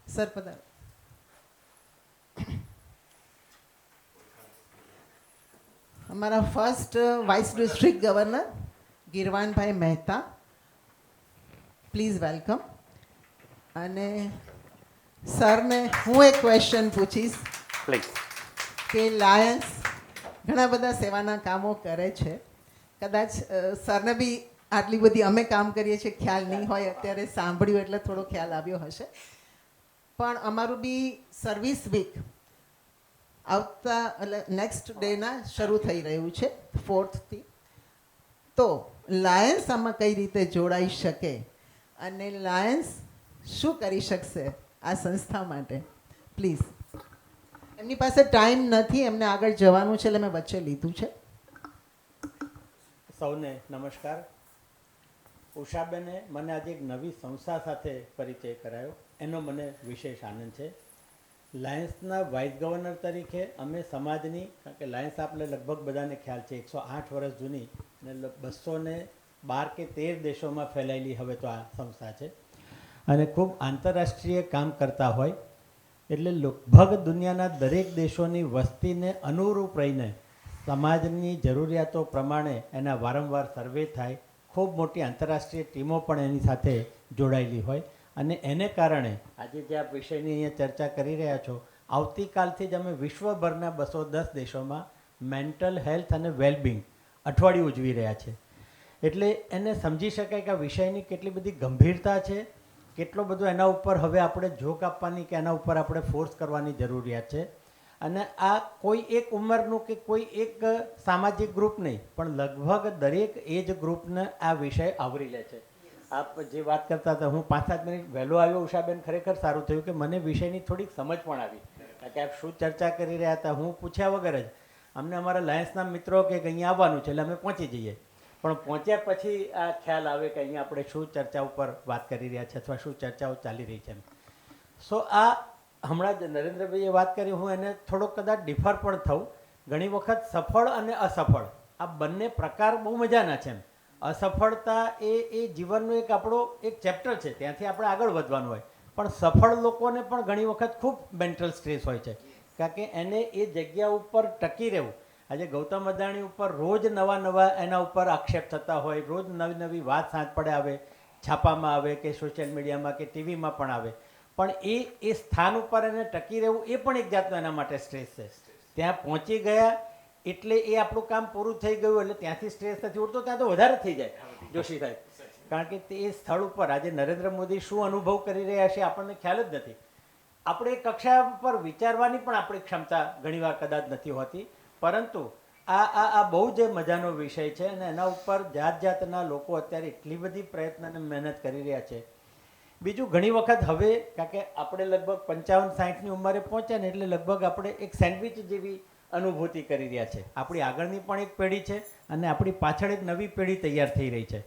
સર પધારો. અમારા first vice district governor Girvanbhai Mehta, please welcome. અને સરને હું એક ક્વેશ્ચન પૂછીશ પ્લીઝ. કે લાયન્સ ઘણા બધા સેવાના કામો કરે છે, કદાચ સરને બી આટલી બધી અમે કામ કરીએ છીએ ખ્યાલ નહીં હોય, અત્યારે સાંભળ્યું એટલે થોડો ખ્યાલ આવ્યો હશે. પણ અમારું બી સર્વિસ વીક આવતા એટલે નેક્સ્ટ ડેના શરૂ થઈ રહ્યું છે 4થથી. તો લાયન્સ આમાં કઈ રીતે જોડાઈ શકે અને લાયન્સ શું કરી શકશે આ સંસ્થા માટે, પ્લીઝ. એમની પાસે ટાઈમ નથી, એમને આગળ જવાનું છે એટલે મેં વચ્ચે લીધું છે. સૌને નમસ્કાર. ઉષાબેને મને આજે એક નવી સંસ્થા સાથે પરિચય કરાયો, એનો મને વિશેષ આનંદ છે. લાયન્સના વાઇસ ગવર્નર તરીકે અમે સમાજની, કારણ કે લાયન્સ આપણે લગભગ બધાને ખ્યાલ છે 108 વર્ષ જૂની અને 212 કે 13 દેશોમાં ફેલાયેલી હવે તો આ સંસ્થા છે અને ખૂબ આંતરરાષ્ટ્રીય કામ કરતા હોય એટલે લગભગ દુનિયાના દરેક દેશોની વસ્તીને અનુરૂપ રહીને સમાજની જરૂરિયાતો પ્રમાણે એના વારંવાર સર્વે થાય. ખૂબ મોટી આંતરરાષ્ટ્રીય ટીમો પણ એની સાથે જોડાયેલી હોય અને એને કારણે આજે જે આપ વિષયની અહીંયા ચર્ચા કરી રહ્યા છો, આવતીકાલથી જ અમે વિશ્વભરના 210 દેશોમાં મેન્ટલ હેલ્થ અને વેલબિંગ અઠવાડિયું ઉજવી રહ્યા છે. એટલે એને સમજી શકાય કે આ વિષયની કેટલી બધી ગંભીરતા છે, કેટલો બધો એના ઉપર હવે આપણે જોક આપવાની કે એના ઉપર આપણે ફોર્સ કરવાની જરૂરિયાત છે. અને આ કોઈ એક ઉંમરનું કે કોઈ એક સામાજિક ગ્રુપ નહીં, પણ લગભગ દરેક એજ ગ્રુપને આ વિષય આવરી લે છે. આપ જે વાત કરતા હતા, હું 5-7 મિનિટ વહેલો આવ્યો ઉષાબેન, ખરેખર સારું થયું કે મને વિષયની થોડીક સમજ પણ આવી, કારણ કે આપ શું ચર્ચા કરી રહ્યા હતા હું પૂછ્યા વગર જ અમને અમારા લાયન્સના મિત્રો કે અહીંયા આવવાનું છે એટલે અમે પહોંચી જઈએ, પણ પહોંચ્યા પછી આ ખ્યાલ આવે કે અહીંયા આપણે શું ચર્ચા ઉપર વાત કરી રહ્યા છે અથવા શું ચર્ચાઓ ચાલી રહી છે. સો આ હમણાં જ નરેન્દ્રભાઈએ વાત કરી, હું એને થોડોક કદાચ ડિફર પણ થઉં. ઘણી વખત સફળ અને અસફળ આ બંને પ્રકાર બહુ મજાના છે. અસફળતા એ જીવનનું એક આપણો એક ચેપ્ટર છે, ત્યાંથી આપણે આગળ વધવાનું હોય, પણ સફળ લોકોને પણ ઘણી વખત ખૂબ મેન્ટલ સ્ટ્રેસ હોય છે, કારણ કે એને એ જગ્યા ઉપર ટકી રહેવું. આજે ગૌતમ અદાણી ઉપર રોજ નવા એના ઉપર આક્ષેપ થતા હોય, રોજ નવી નવી વાત સાંજ પડે આવે, છાપામાં આવે કે સોશિયલ મીડિયામાં કે ટીવીમાં પણ આવે, પણ એ સ્થાન ઉપર એને ટકી રહેવું એ પણ એક જાતનો એના માટે સ્ટ્રેસ છે. ત્યાં પહોંચી ગયા એટલે એ આપણું કામ પૂરું થઈ ગયું એટલે ત્યાંથી સ્ટ્રેસ નથી ઉઠતો, ત્યાં તો વધારે થઈ જાય જોશી સાહેબ, કારણ કે તે સ્થળ ઉપર આજે નરેન્દ્ર મોદી શું અનુભવ કરી રહ્યા છે આપણને ખ્યાલ જ નથી. આપણે એ કક્ષા પર વિચારવાની પણ આપણી ક્ષમતા ઘણીવાર કદાચ નથી હોતી, પરંતુ આ બહુ જ મજાનો વિષય છે અને એના ઉપર જાતના લોકો અત્યારે એટલી બધી પ્રયત્ન અને મહેનત કરી રહ્યા છે. બીજું ઘણી વખત હવે, કારણ કે આપણે લગભગ 55-60ની ઉંમરે પહોંચ્યા ને એટલે લગભગ આપણે એક સેન્ડવિચ જેવી અનુભૂતિ કરી રહ્યા છે. આપણી આગળની પણ એક પેઢી છે અને આપણી પાછળ એક નવી પેઢી તૈયાર થઈ રહી છે.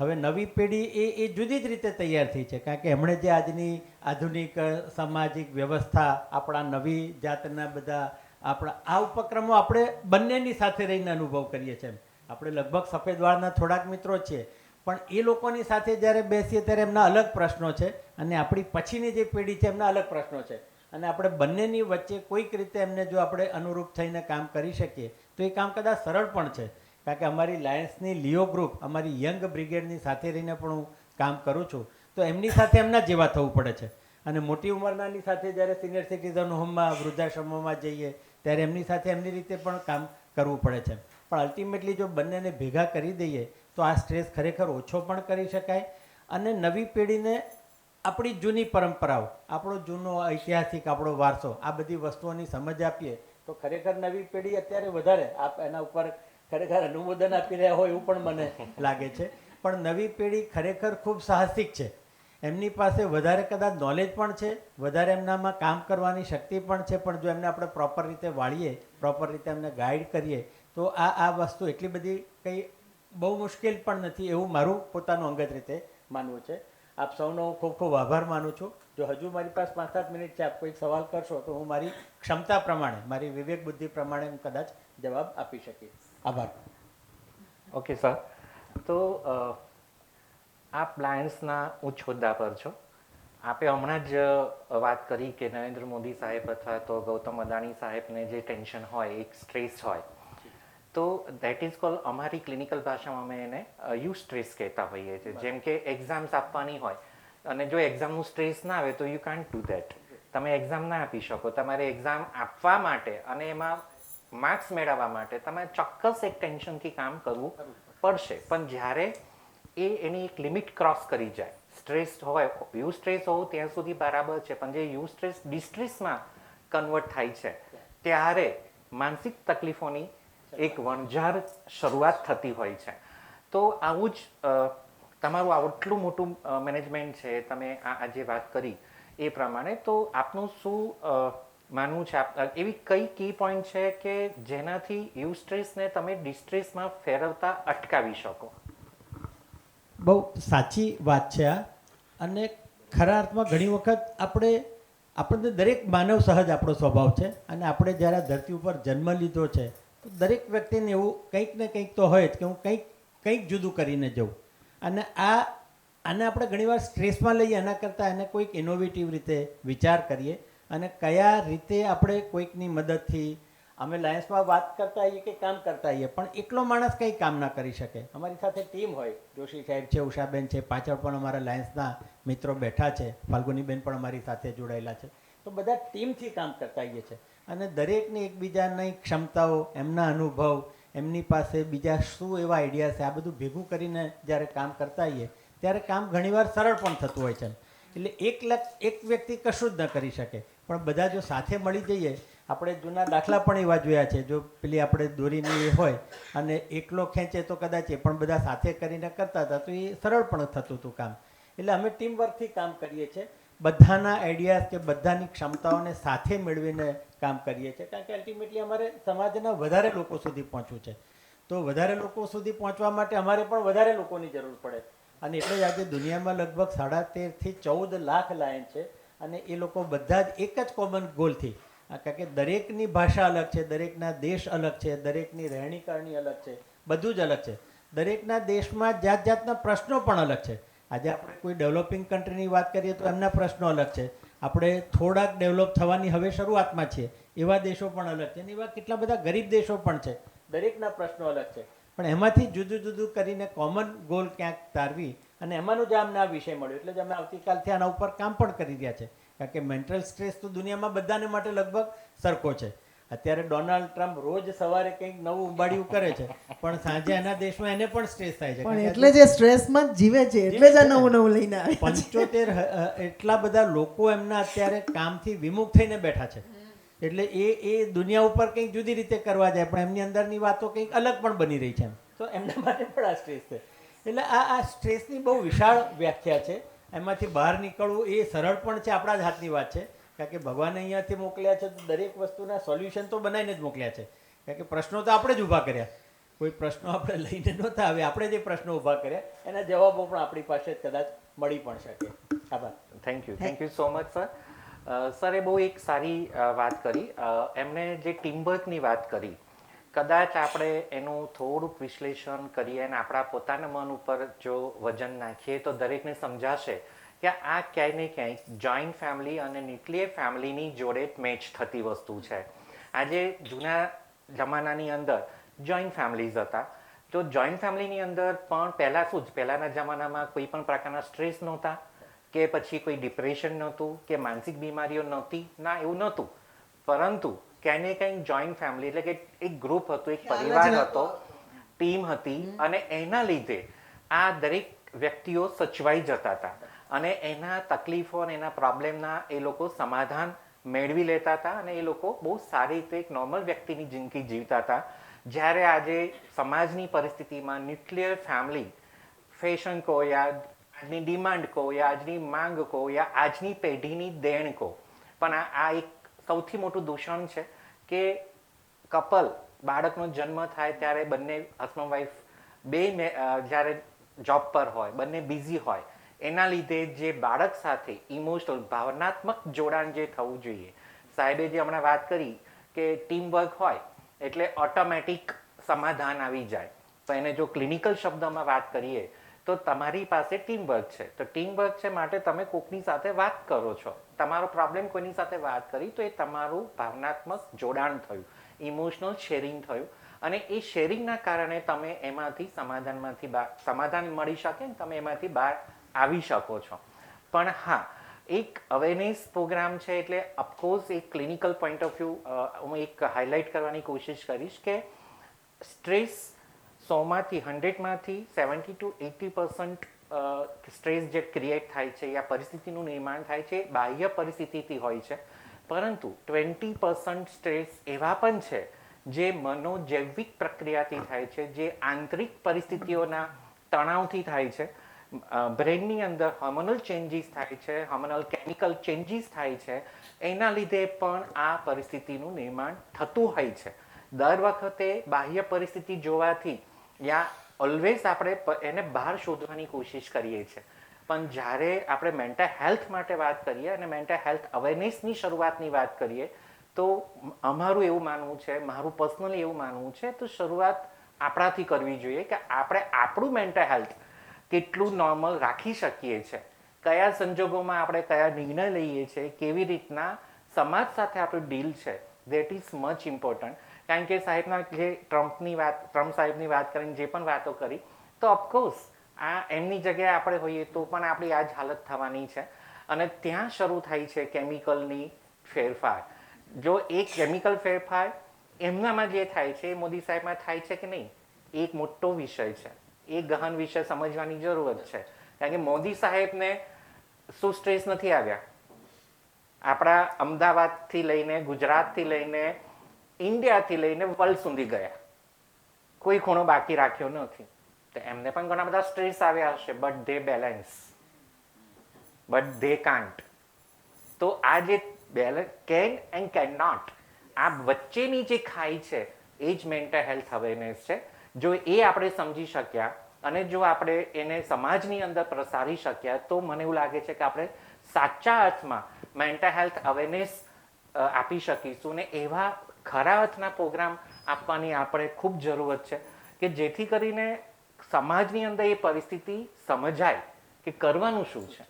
હવે નવી પેઢી એ જુદી જ રીતે તૈયાર થઈ છે, કારણ કે એમણે જે આજની આધુનિક સામાજિક વ્યવસ્થા, આપણા નવી જાતના બધા આપણા આ ઉપક્રમો આપણે બંનેની સાથે રહીને અનુભવ કરીએ છીએ. આપણે લગભગ સફેદ વાળના થોડાક મિત્રો છીએ, પણ એ લોકોની સાથે જ્યારે બેસીએ ત્યારે એમના અલગ પ્રશ્નો છે અને આપણી પછીની જે પેઢી છે એમના અલગ પ્રશ્નો છે, અને આપણે બંનેની વચ્ચે કોઈક રીતે એમને જો આપણે અનુરૂપ થઈને કામ કરી શકીએ તો એ કામ કદાચ સરળ પણ છે. કારણ કે અમારી લાયન્સની લિયો ગ્રુપ, અમારી યંગ બ્રિગેડની સાથે રહીને પણ હું કામ કરું છું, તો એમની સાથે એમના જેવા થવું પડે છે. અને મોટી ઉંમરનાની સાથે જ્યારે સિનિયર સિટીઝન હોમમાં, વૃદ્ધાશ્રમોમાં જઈએ ત્યારે એમની સાથે એમની રીતે પણ કામ કરવું પડે છે. પણ અલ્ટિમેટલી જો બંનેને ભેગા કરી દઈએ તો આ સ્ટ્રેસ ખરેખર ઓછો પણ કરી શકાય અને નવી પેઢીને આપણી જૂની પરંપરાઓ, આપણો જૂનો ઐતિહાસિક આપણો વારસો, આ બધી વસ્તુઓની સમજ આપીએ તો ખરેખર નવી પેઢી અત્યારે વધારે આપ એના ઉપર ખરેખર અનુમોદન આપી રહ્યા હોય એવું પણ મને લાગે છે. પણ નવી પેઢી ખરેખર ખૂબ સાહસિક છે, એમની પાસે વધારે કદાચ નોલેજ પણ છે, વધારે એમનામાં કામ કરવાની શક્તિ પણ છે, પણ જો એમને આપણે પ્રોપર રીતે વાળીએ, પ્રોપર રીતે એમને ગાઈડ કરીએ તો આ વસ્તુ એટલી બધી કંઈ બહુ મુશ્કેલ પણ નથી એવું મારું પોતાનું અંગત રીતે માનવું છે. આપ સૌનો હું ખૂબ ખૂબ આભાર માનું છું. જો હજુ મારી પાસે 5-7 મિનિટ છે, આપ કોઈ સવાલ કરશો તો હું મારી ક્ષમતા પ્રમાણે, મારી વિવેક બુદ્ધિ પ્રમાણે હું કદાચ જવાબ આપી શકીશ. આભાર. ઓકે સર, તો આપ લાયન્સના ઉચ્ચ હોદ્દા પર છો. આપે હમણાં જ વાત કરી કે નરેન્દ્ર મોદી સાહેબ અથવા તો ગૌતમ અદાણી સાહેબને જે ટેન્શન હોય, એક સ્ટ્રેસ હોય, તો દેટ ઇઝ કોલ, અમારી ક્લિનિકલ ભાષામાં અમે એને યુ સ્ટ્રેસ કહેતા હોઈએ છીએ. જેમ કે એક્ઝામ્સ આપવાની હોય અને જો એક્ઝામનું સ્ટ્રેસ ના આવે તો યુ કાન્ટ ડુ દેટ. તમે એક્ઝામ ના આપી શકો. તમારે એક્ઝામ આપવા માટે અને એમાં માર્ક્સ મેળવવા માટે તમારે ચોક્કસ એક ટેન્શનથી કામ કરવું પડશે, પણ જ્યારે એ એની એક લિમિટ ક્રોસ કરી જાય, સ્ટ્રેસ હોય, યુ સ્ટ્રેસ હોવું ત્યાં સુધી બરાબર છે, પણ જે યુ સ્ટ્રેસ ડિસ્ટ્રેસમાં કન્વર્ટ થાય છે ત્યારે માનસિક તકલીફોની એક વણઝાર શરૂઆત થતી હોય છે. તો આવું જ તમારું આટલું મોટું મેનેજમેન્ટ છે, તમે આજે વાત કરી એ પ્રમાણે, તો આપનું શું માનવું છે? એવી કઈ કી પોઈન્ટ છે કે જેનાથી યુ સ્ટ્રેસને તમે ડિસ્ટ્રેસમાં ફેરવતા અટકાવી શકો? બહુ સાચી વાત છે આ. અને ખરા અર્થમાં ઘણી વખત આપણને દરેક માનવ સહજ આપણો સ્વભાવ છે, અને આપણે જ્યારે આ ધરતી ઉપર જન્મ લીધો છે તો દરેક વ્યક્તિને એવું કંઈક ને કંઈક તો હોય જ કે હું કંઈક જુદું કરીને જઉં. અને આને આપણે ઘણીવાર સ્ટ્રેસમાં લઈએ, એના કરતાં એને કોઈક ઇનોવેટિવ રીતે વિચાર કરીએ અને કયા રીતે આપણે કોઈકની મદદથી, અમે લાયન્સમાં વાત કરતા આવીએ કે કામ કરતા આવીએ, પણ એકલો માણસ કંઈ કામ ના કરી શકે. અમારી સાથે ટીમ હોય, જોશી સાહેબ છે, ઉષાબેન છે, પાછળ પણ અમારા લાયન્સના મિત્રો બેઠા છે, ફાલ્ગુનીબેન પણ અમારી સાથે જોડાયેલા છે. તો બધા ટીમથી કામ કરતા આવીએ છીએ અને દરેકને એકબીજાની ક્ષમતાઓ, એમના અનુભવ, એમની પાસે બીજા શું એવા આઈડિયા છે, આ બધું ભેગું કરીને જ્યારે કામ કરતા આવીએ ત્યારે કામ ઘણીવાર સરળ પણ થતું હોય છે. એટલે એક વ્યક્તિ કશું જ ન કરી શકે, પણ બધા જો સાથે મળી જઈએ, આપણે જૂના દાખલા પણ એવા જોયા છે, જો પેલી આપણે દોરીની હોય અને એકલો ખેંચે તો કદાચ એ પણ બધા સાથે કરીને કરતા હતા તો એ સરળ પણ થતું હતું કામ. એટલે અમે ટીમ વર્કથી કામ કરીએ છીએ, બધાના આઈડિયાઝ કે બધાની ક્ષમતાઓને સાથે મેળવીને કામ કરીએ છીએ, કારણ કે અલ્ટિમેટલી અમારે સમાજના વધારે લોકો સુધી પહોંચવું છે. તો વધારે લોકો સુધી પહોંચવા માટે અમારે પણ વધારે લોકોની જરૂર પડે, અને એટલે જ આજે દુનિયામાં લગભગ 13.5 થી 14 લાખ લાયન છે, અને એ લોકો બધા જ એક જ કોમન ગોલથી, કારણ કે દરેકની ભાષા અલગ છે, દરેકના દેશ અલગ છે, દરેકની રહેણીકરણી અલગ છે, બધું જ અલગ છે. દરેકના દેશમાં જાતના પ્રશ્નો પણ અલગ છે. આજે આપણે કોઈ ડેવલપિંગ કન્ટ્રીની વાત કરીએ તો એમના પ્રશ્નો અલગ છે. આપણે થોડાક ડેવલપ થવાની હવે શરૂઆતમાં છીએ, એવા દેશો પણ અલગ છે, અને એવા કેટલા બધા ગરીબ દેશો પણ છે. દરેકના પ્રશ્નો અલગ છે, પણ એમાંથી જુદું જુદું કરીને કોમન ગોલ ક્યાંક તારવી, અને એમાંનું જ અમને આ વિષય મળ્યો. એટલે જ અમે આવતીકાલથી આના ઉપર કામ પણ કરી રહ્યા છે, કારણ કે મેન્ટલ સ્ટ્રેસ તો દુનિયામાં બધાને માટે લગભગ સરખો છે. અત્યારે ડોનાલ્ડ ટ્રમ્પ રોજ સવારે કંઈક નવું ઉબાડિયું કરે છે, પણ સાંજે એના દેશમાં એને પણ સ્ટ્રેસ થાય છે. પણ એટલે જે સ્ટ્રેસમાં જ જીવે છે, એટલે જ આ નવું નવું લઈને આવે. 75 એટલા બધા લોકો એમના અત્યારે કામથી વિમુખ થઈને બેઠા છે. એટલે એ દુનિયા ઉપર કંઈક જુદી રીતે કરવા જાય, પણ એમની અંદરની વાતો કંઈક અલગ પણ બની રહી છે. તો એમના માટે પણ આ સ્ટ્રેસ છે. એટલે આ સ્ટ્રેસની બહુ વિશાળ વ્યાખ્યા છે. એમાંથી બહાર નીકળવું એ સરળ પણ છે, આપણા જ હાથની વાત છે, કારણ કે ભગવાને અહીંયાથી મોકલ્યા છે તો દરેક વસ્તુના સોલ્યુશન તો બનાવીને જ મોકલ્યા છે. કારણ કે પ્રશ્નો તો આપણે જ ઊભા કર્યા, કોઈ પ્રશ્નો આપણે લઈને નહોતા આવે, આપણે જે પ્રશ્નો ઊભા કર્યા એના જવાબો પણ આપણી પાસે કદાચ મળી પણ શકે. આભાર. Thank you so much sir. સરે બહુ એક સારી વાત કરી. એમણે જે ટીમવર્કની વાત કરી, કદાચ આપણે એનું થોડુંક વિશ્લેષણ કરીએ અને આપણા પોતાના મન ઉપર જો વજન નાખીએ તો દરેકને સમજાશે કે આ ક્યાંય ને ક્યાંય જોઈન્ટ ફેમિલી અને ન્યુક્લિયર ફેમિલીની જોડે મેચ થતી વસ્તુ છે. આજે જૂના જમાનાની અંદર જોઈન્ટ ફેમિલીઝ હતા, તો જોઈન્ટ ફેમિલીની અંદર પણ પહેલાં શું જ, પહેલાંના જમાનામાં કોઈ પણ પ્રકારના સ્ટ્રેસ નહોતા, કે પછી કોઈ ડિપ્રેશન નહોતું, કે માનસિક બીમારીઓ નહોતી, ના એવું નહોતું. પરંતુ ક્યાંય ને ક્યાંય જોઈન્ટ ફેમિલી એટલે કે એક ગ્રુપ હતું, એક પરિવાર હતો, ટીમ હતી, અને એના લીધે આ દરેક વ્યક્તિઓ સચવાઈ જતા હતા અને એના તકલીફો અને એના પ્રોબ્લેમના એ લોકો સમાધાન મેળવી લેતા હતા, અને એ લોકો બહુ સારી રીતે એક નોર્મલ વ્યક્તિની જિંદગી જીવતા હતા. જ્યારે આજે સમાજની પરિસ્થિતિમાં ન્યુક્લિયર ફેમિલી ફેશન કહો, યા આજની ડિમાન્ડ કહો, યા આજની માંગ કહો, યા આજની પેઢીની દેણ કહો, પણ આ એક સૌથી મોટું દૂષણ છે કે કપલ, બાળકનો જન્મ થાય ત્યારે બંને હસબન્ડ વાઈફ બે જ્યારે જોબ પર હોય, બંને બિઝી હોય, એના લીધે જે બાળક સાથે ઇમોશનલ, ભાવનાત્મક જોડાણ જે થવું જોઈએ, સાહેબે જે હમણાં વાત કરી કે ટીમ વર્ક હોય એટલે ઓટોમેટિક સમાધાન આવી જાય. તો એને જો ક્લિનિકલ શબ્દમાં વાત કરીએ તો તમારી પાસે ટીમ વર્ક છે, તો ટીમ વર્ક છે માટે તમે કોકની સાથે વાત કરો છો, તમારો પ્રોબ્લેમ કોઈની સાથે વાત કરી તો એ તમારું ભાવનાત્મક જોડાણ થયું, ઇમોશનલ શેરિંગ થયું, અને એ શેરિંગના કારણે તમે એમાંથી સમાધાન મળી શકે, તમે એમાંથી બહાર આવી શકો છો. પણ હા, એક અવેરનેસ પ્રોગ્રામ છે, એટલે ઓફકોર્સ એક ક્લિનિકલ પોઈન્ટ ઓફ વ્યૂ હું એક હાઇલાઇટ કરવાની કોશિશ કરીશ કે સ્ટ્રેસ 100માંથી 100માંથી 70 to 80% સ્ટ્રેસ જે ક્રિએટ થાય છે યા પરિસ્થિતિનું નિર્માણ થાય છે એ બાહ્ય પરિસ્થિતિથી હોય છે, પરંતુ 20% સ્ટ્રેસ એવા પણ છે જે મનોજૈવિક પ્રક્રિયાથી થાય છે, જે આંતરિક પરિસ્થિતિઓના તણાવથી થાય છે. બ્રેનની અંદર હોર્મોનલ ચેન્જીસ થાય છે, હોર્મોનલ કેમિકલ ચેન્જીસ થાય છે, એના લીધે પણ આ પરિસ્થિતિનું નિર્માણ થતું હોય છે. દર વખતે બાહ્ય પરિસ્થિતિ જોવાથી યા ઓલવેઝ આપણે એને બહાર શોધવાની કોશિશ કરીએ છીએ, પણ જ્યારે આપણે મેન્ટલ હેલ્થ માટે વાત કરીએ અને મેન્ટલ હેલ્થ અવેરનેસની શરૂઆતની વાત કરીએ તો અમારું એવું માનવું છે, મારું પર્સનલી એવું માનવું છે, તો શરૂઆત આપણાથી કરવી જોઈએ કે આપણે આપણું મેન્ટલ હેલ્થ કેટલું નોર્મલ રાખી શકીએ છીએ, કયા સંજોગોમાં આપણે કયા નિર્ણય લઈએ છીએ, કેવી રીતના સમાજ સાથે આપણું ડીલ છે, દેટ ઇઝ મચ ઇમ્પોર્ટન્ટ. કારણ કે સાહેબના જે ટ્રમ્પ સાહેબની વાત કરીને જે પણ વાતો કરી, તો ઓફકોર્સ આ એમની જગ્યાએ આપણે હોઈએ તો પણ આપણી આ જ હાલત થવાની છે. અને ત્યાં શરૂ થાય છે કેમિકલની ફેરફાર. જો એ કેમિકલ ફેરફાર એમનામાં જે થાય છે એ મોદી સાહેબમાં થાય છે કે નહીં, એક મોટો વિષય છે, એ ગહન વિષય સમજવાની જરૂરત છે. કારણ કે મોદી સાહેબને શું સ્ટ્રેસ નથી આવ્યા, આપણા અમદાવાદથી લઈને ગુજરાતથી લઈને ઇન્ડિયાથી લઈને વર્લ્ડ સુધી ગયા, કોઈ ખૂણો બાકી રાખ્યો નથી. તો એમને પણ ઘણા બધા સ્ટ્રેસ આવ્યા હશે, but they balance, but they can't. તો આ જે balance, can and can not, આ વચ્ચેની જે ખાઈ છે એ જ મેન્ટલ હેલ્થ અવેરનેસ છે. જો એ આપણે સમજી શક્યા અને જો આપણે એને સમાજની અંદર પ્રસારી શક્યા તો મને એવું લાગે છે કે આપણે સાચા અર્થમાં મેન્ટલ હેલ્થ અવેરનેસ આપી શકીશું. ને એવા ખરા અર્થના પ્રોગ્રામ આપવાની આપણે ખૂબ જરૂરત છે કે જેથી કરીને સમાજની અંદર એ પરિસ્થિતિ સમજાય કે કરવાનું શું છે.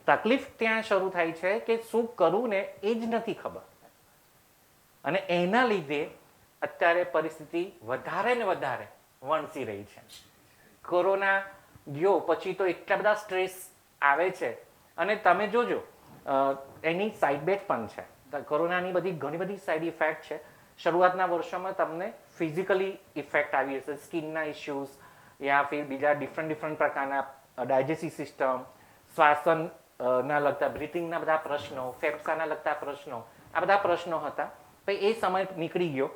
તકલીફ ત્યાં શરૂ થાય છે કે શું કરવું ને એ જ નથી ખબર, અને એના લીધે અત્યારે પરિસ્થિતિ વધારે ને વધારે વણસી રહી છે. કોરોના ગયો પછી તો એટલા બધા સ્ટ્રેસ આવે છે, અને તમે જોજો એની સાઇડ બેક પણ છે. કોરોનાની ઘણી બધી સાઇડ ઇફેક્ટ છે. શરૂઆતના વર્ષોમાં તમને ફિઝિકલી ઇફેક્ટ આવી હશે, સ્કિનના ઇશ્યુઝ યા ફિર બીજા ડિફરન્ટ પ્રકારના ડાયજેસ્ટિવ સિસ્ટમ, શ્વાસનના લગતા બ્રીથિંગના બધા પ્રશ્નો, ફેફસાના લગતા પ્રશ્નો, આ બધા પ્રશ્નો હતા. પછી એ સમય નીકળી ગયો.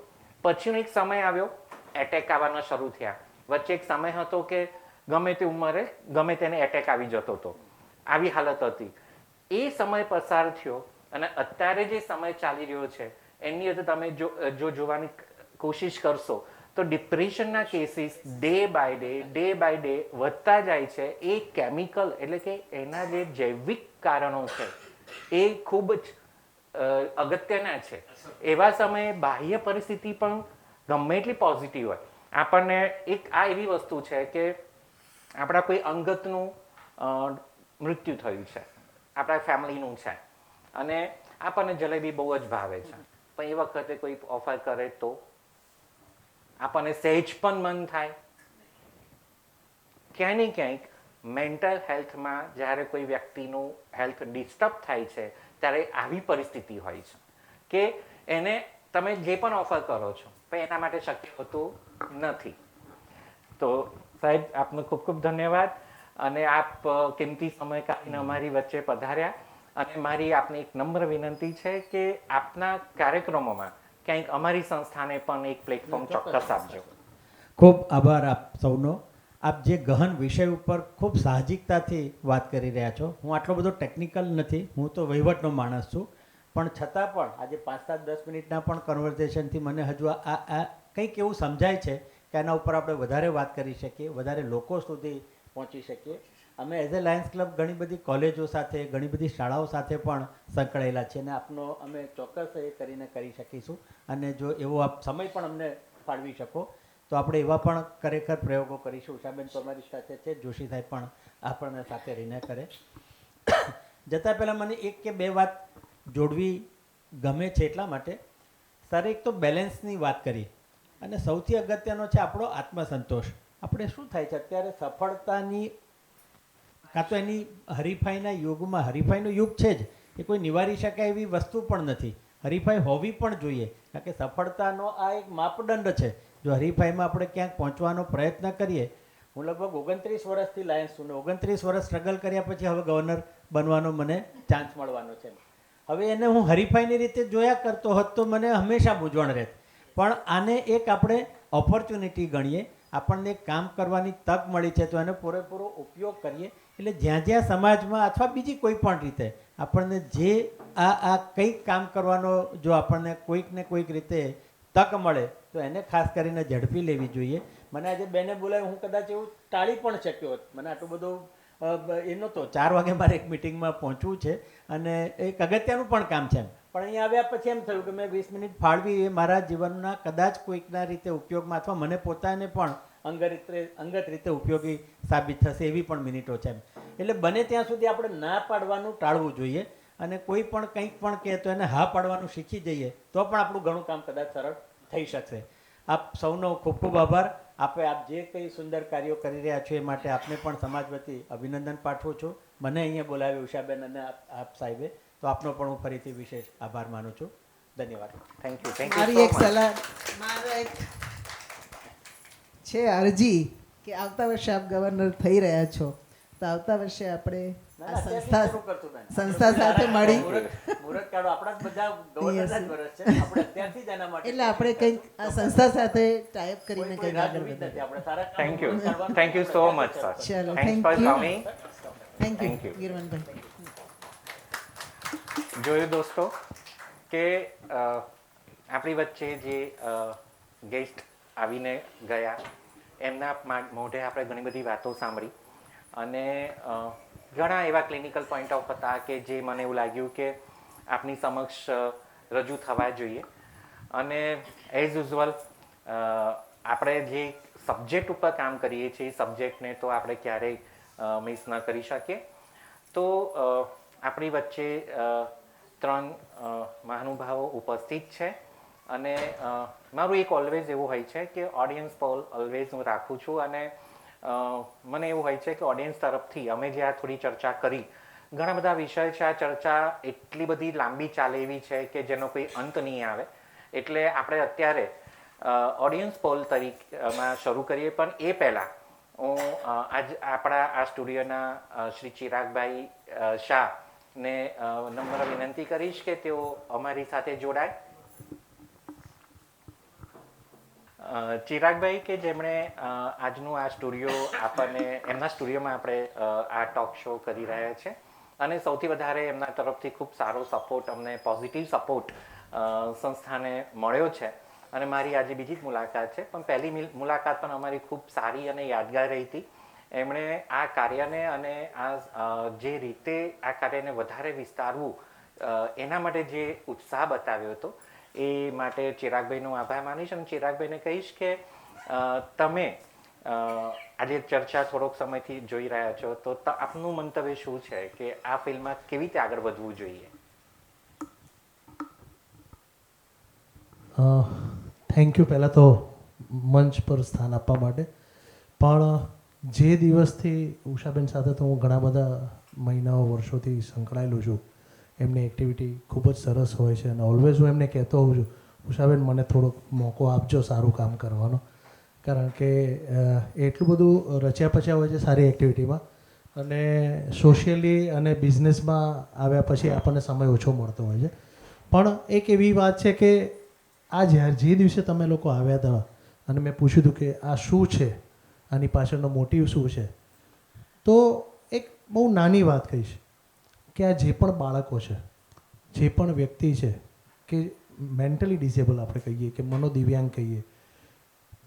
પછીનો એક સમય આવ્યો, એટેક આવવાના શરૂ થયા. વચ્ચે એક સમય હતો કે ગમે તે ઉંમરે ગમે તેને એટેક આવી જતો હતો, આવી હાલત હતી. એ સમય પસાર થયો અને અત્યારે જે સમય ચાલી રહ્યો છે એની અંદર તમે જો જોવાની કોશિશ કરશો તો ડિપ્રેશનના કેસીસ ડે બાય ડે વધતા જાય છે. એ કેમિકલ એટલે કે એના જે જૈવિક કારણો છે એ ખૂબ જ અગત્યના છે. એવા સમયે બાહ્ય પરિસ્થિતિ પણ ગમે એટલી પોઝિટિવ હોય, આપણને એક આ એવી વસ્તુ છે કે આપણા કોઈ અંગતનું મૃત્યુ થયું છે, આપણા ફેમિલીનું છે, અને આપણને જલેબી બહુ જ ભાવે છે, પણ એ વખતે કોઈ ઓફર કરે તો આપણને સહેજ પણ મન થાય. ક્યાંય ને ક્યાંક મેન્ટલ હેલ્થમાં જ્યારે કોઈ વ્યક્તિનું હેલ્થ ડિસ્ટર્બ થાય છે ત્યારે આવી પરિસ્થિતિ હોય છે કે એને તમે જે પણ ઓફર કરો છો પણ એના માટે શક્ય હોતું નથી. તો સાહેબ આપનો ખૂબ ખૂબ ધન્યવાદ, અને આપ કિંમતી સમય કાઢીને અમારી વચ્ચે પધાર્યા. અને મારી આપને એક નમ્ર વિનંતી છે કે આપના કાર્યક્રમોમાં ક્યાંક અમારી સંસ્થાને પણ એક પ્લેટફોર્મ ચોક્કસ આપજો. ખૂબ આભાર આપ સૌનો. આપ જે ગહન વિષય ઉપર ખૂબ સાહજિકતાથી વાત કરી રહ્યા છો. હું આટલો બધો ટેકનિકલ નથી, હું તો વહીવટનો માણસ છું, પણ છતાં પણ આજે 5-10 મિનિટના પણ કન્વર્ઝેશનથી મને હજુ આ કંઈક એવું સમજાય છે કે આના ઉપર આપણે વધારે વાત કરી શકીએ, વધારે લોકો સુધી પહોંચી શકીએ. અમે એઝ એ લાયન્સ ક્લબ ઘણી બધી કોલેજો સાથે, ઘણી બધી શાળાઓ સાથે પણ સંકળાયેલા છીએ, અને આપનો અમે ચોક્કસ એ કરીને કરી શકીશું. અને જો એવો આપ સમય પણ અમને ફાળવી શકો તો આપણે એવા પણ ખરેખર પ્રયોગો કરીશું. ઉષાબેન તો અમારી સાથે છે, જોશી સાહેબ પણ આપણને સાથે રહીને કરે. જતાં પહેલાં મને એક કે બે વાત જોડવી ગમે છે, એટલા માટે સર એક તો બેલેન્સની વાત કરી, અને સૌથી અગત્યનો છે આપણો આત્મસંતોષ. આપણે શું થાય છે અત્યારે સફળતાની કાં તો એની હરીફાઈના યુગમાં, હરીફાઈનો યુગ છે જ, એ કોઈ નિવારી શકાય એવી વસ્તુ પણ નથી. હરીફાઈ હોવી પણ જોઈએ, કારણ કે સફળતાનો આ એક માપદંડ છે જો હરીફાઈમાં આપણે ક્યાંક પહોંચવાનો પ્રયત્ન કરીએ, હું લગભગ 29 વર્ષથી લાયન્સ છું ને 29 વર્ષ સ્ટ્રગલ કર્યા પછી હવે ગવર્નર બનવાનો મને ચાન્સ મળવાનો છે. હવે એને હું હરીફાઈની રીતે જોયા કરતો હોત તો મને હંમેશા મૂંઝવણ રહેત. પણ આને એક આપણે ઓપોર્ચ્યુનિટી ગણીએ, આપણને એક કામ કરવાની તક મળી છે તો એનો પૂરેપૂરો ઉપયોગ કરીએ. એટલે જ્યાં જ્યાં સમાજમાં અથવા બીજી કોઈ પણ રીતે આપણને જે આ કંઈક કામ કરવાનો જો આપણને કોઈક ને કોઈક રીતે તક મળે તો એને ખાસ કરીને ઝડપી લેવી જોઈએ. મને આજે બેને બોલાવી, હું કદાચ એવું ટાળી પણ શક્યો હોત. મને આટલું બધું એ નહોતો. 4 વાગે મારે એક મિટિંગમાં પહોંચવું છે અને એક અગત્યનું પણ કામ છે. પણ અહીંયા આવ્યા પછી એમ થયું કે મેં 20 મિનિટ ફાળવી એ મારા જીવનના કદાચ કોઈકના રીતે ઉપયોગમાં અથવા મને પોતાને પણ અંગત રીતે ઉપયોગી સાબિત થશે એવી પણ મિનિટો છે. એટલે બને ત્યાં સુધી આપણે ના પાડવાનું ટાળવું જોઈએ અને કોઈ પણ કંઈક પણ કહે તો એને હા પાડવાનું શીખી જઈએ તો પણ આપણું ઘણું કામ કદાચ સરળ થઈ શકશે. આપ સૌનો ખૂબ ખૂબ આભાર. આપ જે કંઈ સુંદર કાર્યો કરી રહ્યા છો એ માટે આપને પણ સમાજ વતી અભિનંદન પાઠવું છું. મને અહીંયા બોલાવ્યો ઉષાબેન અને આપ સાહેબે, તો આપનો પણ હું ફરીથી વિશેષ આભાર માનું છું. ધન્યવાદ. થેન્ક યુ મારી એક સલાહ, મારો એક છે અરજી કે આવતા વર્ષે આપ ગવર્નર થઈ રહ્યા છો તો આવતા વર્ષે આપણે આ સંસ્થા સાથે મળી મુહૂર્ત કાઢો. આપણા જ બધા ગવર્નરના જ વર્ષ છે. આપણે અત્યારથી જ એના માટે એટલે આપણે કંઈક આ સંસ્થા સાથે ટાઈપ કરીને કંઈક આગળ જોવી જ વધીએ. નથી. આપણે સારા કામ થેન્ક યુ કરવાનું thank you so much sir. ચલો, thanks thank for you. Coming. Thank Thank you you. Girvanbhai. જોયું દોસ્તો કે આપણી વચ્ચે જે ગેસ્ટ આવીને ગયા એમના મોઢે આપણે ઘણી બધી વાતો સાંભળી અને ઘણા એવા ક્લિનિકલ પોઈન્ટ ઓફ હતા કે જે મને એવું લાગ્યું કે આપની સમક્ષ રજૂ થવા જોઈએ. અને એઝ યુઝ્યુઅલ આપણે જે સબ્જેક્ટ ઉપર કામ કરીએ છીએ એ સબ્જેક્ટને તો આપણે ક્યારેય મિસ ન કરી શકીએ. તો આપણી વચ્ચે 3 મહાનુભાવો ઉપસ્થિત છે અને મારું એક ઓલવેઝ એવું હોય છે કે ઓડિયન્સ પોલ ઓલવેઝ હું રાખું છું અને મને એવું હોય છે કે ઓડિયન્સ તરફથી અમે જે આ થોડી ચર્ચા કરી, ઘણા બધા વિષય છે. આ ચર્ચા એટલી બધી લાંબી ચાલે એવી છે કે જેનો કોઈ અંત નહીં આવે. એટલે આપણે અત્યારે ઓડિયન્સ પોલ તરીકેમાં શરૂ કરીએ. પણ એ પહેલાં હું આજ આપણા આ સ્ટુડિયોના શ્રી ચિરાગભાઈ શાહને નમ્ર વિનંતી કરીશ કે તેઓ અમારી સાથે જોડાય. ચિરાગભાઈ કે જેમણે આજનું આ સ્ટુડિયો આપણને એમના સ્ટુડિયોમાં આપણે આ ટોક શો કરી રહ્યા છે અને સૌથી વધારે એમના તરફથી ખૂબ સારો સપોર્ટ, અમને પોઝિટિવ સપોર્ટ સંસ્થાને મળ્યો છે અને મારી આજે બીજી જ મુલાકાત છે. પણ પહેલી મુલાકાત પણ અમારી ખૂબ સારી અને યાદગાર રહી હતી. એમણે આ કાર્યને અને આ જે રીતે આ કાર્યને વધારે વિસ્તારવું એના માટે જે ઉત્સાહ બતાવ્યો હતો એ માટે ચિરાગભાઈનો આભાર માનીશ. અને ચિરાગભાઈને કહીશ કે તમે આજે ચર્ચા થોડોક સમયથી જોઈ રહ્યા છો તો આપનું મંતવ્ય શું છે કે આ ફિલ્મમાં કેવી રીતે આગળ વધવું જોઈએ? થેન્ક યુ પહેલાં તો મંચ પર સ્થાન આપવા માટે. પણ જે દિવસથી ઉષાબેન સાથે તો હું ઘણા બધા મહિનાઓ વર્ષોથી સંકળાયેલો છું. એમની એક્ટિવિટી ખૂબ જ સરસ હોય છે અને ઓલવેઝ હું એમને કહેતો હોઉં છું, ઉષાબેન મને થોડોક મોકો આપજો સારું કામ કરવાનો. કારણ કે એટલું બધું રચ્યા પચ્યા હોય છે સારી એક્ટિવિટીમાં અને સોશિયલી અને બિઝનેસમાં આવ્યા પછી આપણને સમય ઓછો મળતો હોય છે. પણ એક એવી વાત છે કે આ જે દિવસે તમે લોકો આવ્યા હતા અને મેં પૂછ્યું હતું કે આ શું છે, આની પાછળનો મોટિવ શું છે, તો એક બહુ નાની વાત કહીશ કે આ જે પણ બાળકો છે, જે પણ વ્યક્તિ છે કે મેન્ટલી ડિસેબલ આપણે કહીએ કે મનોદિવ્યાંગ કહીએ,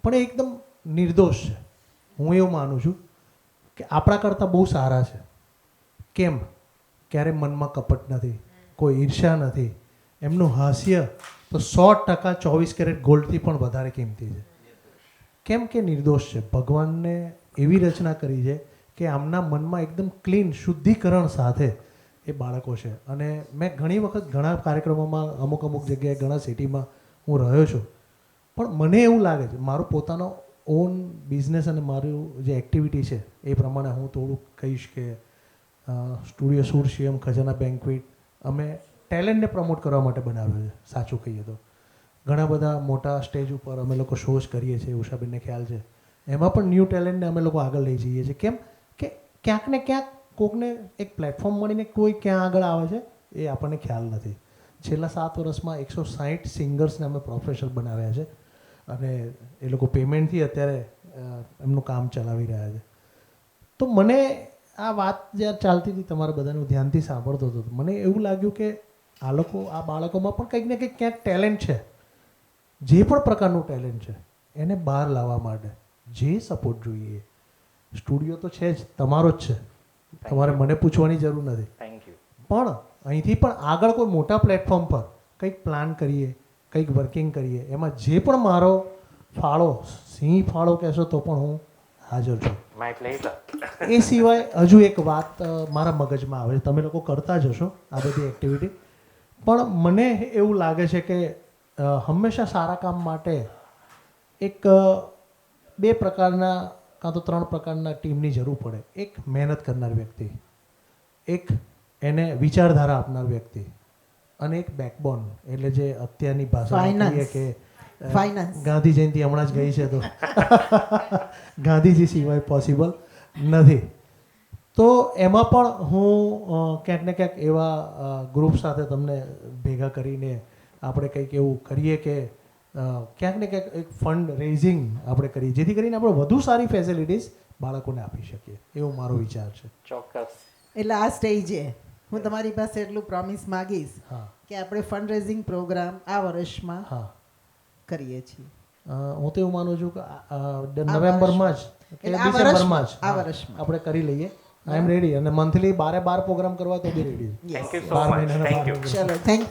પણ એ એકદમ નિર્દોષ છે. હું એવું માનું છું કે આપણા કરતાં બહુ સારા છે. કેમ? ક્યારે મનમાં કપટ નથી, કોઈ ઈર્ષા નથી. એમનું હાસ્ય તો 100% 24 કેરેટ ગોલ્ડથી પણ વધારે કિંમતી છે. કેમ કે નિર્દોષ છે. ભગવાનને એવી રચના કરી છે કે આમના મનમાં એકદમ ક્લીન શુદ્ધિકરણ સાથે એ બાળકો છે. અને મેં ઘણી વખત ઘણા કાર્યક્રમોમાં અમુક જગ્યાએ ઘણા સિટીમાં હું રહ્યો છું. પણ મને એવું લાગે છે મારો પોતાનો ઓન બિઝનેસ અને મારું જે એક્ટિવિટી છે એ પ્રમાણે હું થોડુંક કહીશ કે સ્ટુડિયો સુરશિયમ ખજાના બેન્ક્વેટ અમે ટેલેન્ટને પ્રમોટ કરવા માટે બનાવ્યો છે. સાચું કહીએ તો ઘણા બધા મોટા સ્ટેજ ઉપર અમે લોકો શોઝ કરીએ છીએ, ઉષાબેનને ખ્યાલ છે. એમાં પણ ન્યૂ ટેલેન્ટને અમે લોકો આગળ લઈ જઈએ છીએ. કેમ કે ક્યાંક ને ક્યાંક કોકને એક પ્લેટફોર્મ મળીને કોઈ ક્યાં આગળ આવે છે એ આપણને ખ્યાલ નથી. છેલ્લા 7 વર્ષમાં 160 સિંગર્સને અમે પ્રોફેશનલ બનાવ્યા છે અને એ લોકો પેમેન્ટથી અત્યારે એમનું કામ ચલાવી રહ્યા છે. તો મને આ વાત જ્યારે ચાલતી હતી તમારા બધાનું ધ્યાનથી સાંભળતો હતો, મને એવું લાગ્યું કે આ બાળકોમાં પણ કંઈક ને કંઈક ક્યાંક ટેલેન્ટ છે. જે પણ પ્રકારનું ટેલેન્ટ છે એને બહાર લાવવા માટે જે સપોર્ટ જોઈએ, સ્ટુડિયો તો છે જ, તમારો જ છે, તમારે મને પૂછવાની જરૂર નથી. Thank you. પણ અહીંથી પણ આગળ કોઈ મોટા પ્લેટફોર્મ પર કંઈક પ્લાન કરીએ, કંઈક વર્કિંગ કરીએ, એમાં જે પણ મારો ફાળો, સિંહ ફાળો કહેશો તો પણ હું હાજર છું. My pleasure. એ સિવાય હજુ એક વાત મારા મગજમાં આવે છે, તમે લોકો કરતા જ હશો આ બધી એક્ટિવિટી, પણ મને એવું લાગે છે કે હંમેશા સારા કામ માટે એક 2 પ્રકારના કાં તો 3 પ્રકારના ટીમની જરૂર પડે. એક મહેનત કરનાર વ્યક્તિ, એક એને વિચારધારા આપનાર વ્યક્તિ, અને એક બેકબોન, એટલે જે અત્યારની ભાષામાં કહીએ કે ફાઇનાન્સ. ગાંધી જયંતિ હમણાં જ ગઈ છે તો ગાંધીજી સિવાય પોસિબલ નથી. તો એમાં પણ હું ક્યાંક ને ક્યાંક એવા ગ્રુપ સાથે તમને ભેગા કરીને આપણે કંઈક એવું કરીએ કે ક્યાંક ને ક્યાંક એક ફંડ રેઝિંગ આપણે કરીએ, જેથી કરીને આપણે વધુ સારી ફેસિલિટીઝ બાળકોને આપી શકીએ. એવો મારો વિચાર છે. ચોક્કસ. એટલે આ સ્ટેજે હું તમારી પાસે એટલું પ્રોમિસ માગીશ હા કે આપણે ફંડ રેઝિંગ પ્રોગ્રામ આ વર્ષમાં હા કરીએ છીએ. હું તો એવું માનું છું કે નવેમ્બરમાં જ કે એટલે આ ડિસેમ્બરમાં જ આ વર્ષમાં આપણે કરી લઈએ. I am ready. અને મંથલી 12 પ્રોગ્રામ કરવા તો be ready. Thank you so much. Thank you. ચલો, thank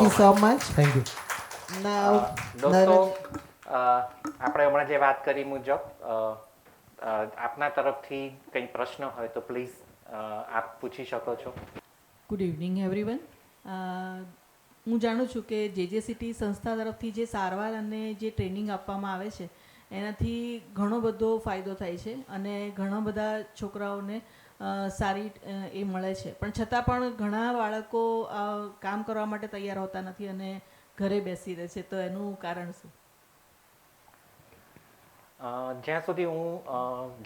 you so much. Thank you. Now દોસ્તો, આપણે હમણાં જે વાત કરી મુજબ આપના તરફથી કંઈ પ્રશ્ન હોય તો પ્લીઝ આપ પૂછી શકો છો. Good evening everyone. હું જાણું છું કે JJCT સંસ્થા તરફથી જે સારવાર અને જે ટ્રેનિંગ આપવામાં આવે છે એનાથી ઘણો બધો ફાયદો થાય છે અને ઘણા બધા છોકરાઓને સારી એ મળે છે. પણ છતાં પણ ઘણા બાળકો કામ કરવા માટે તૈયાર હોતા નથી અને ઘરે બેસી રહે છે. તો એનું કારણ શું? જ્યાં સુધી હું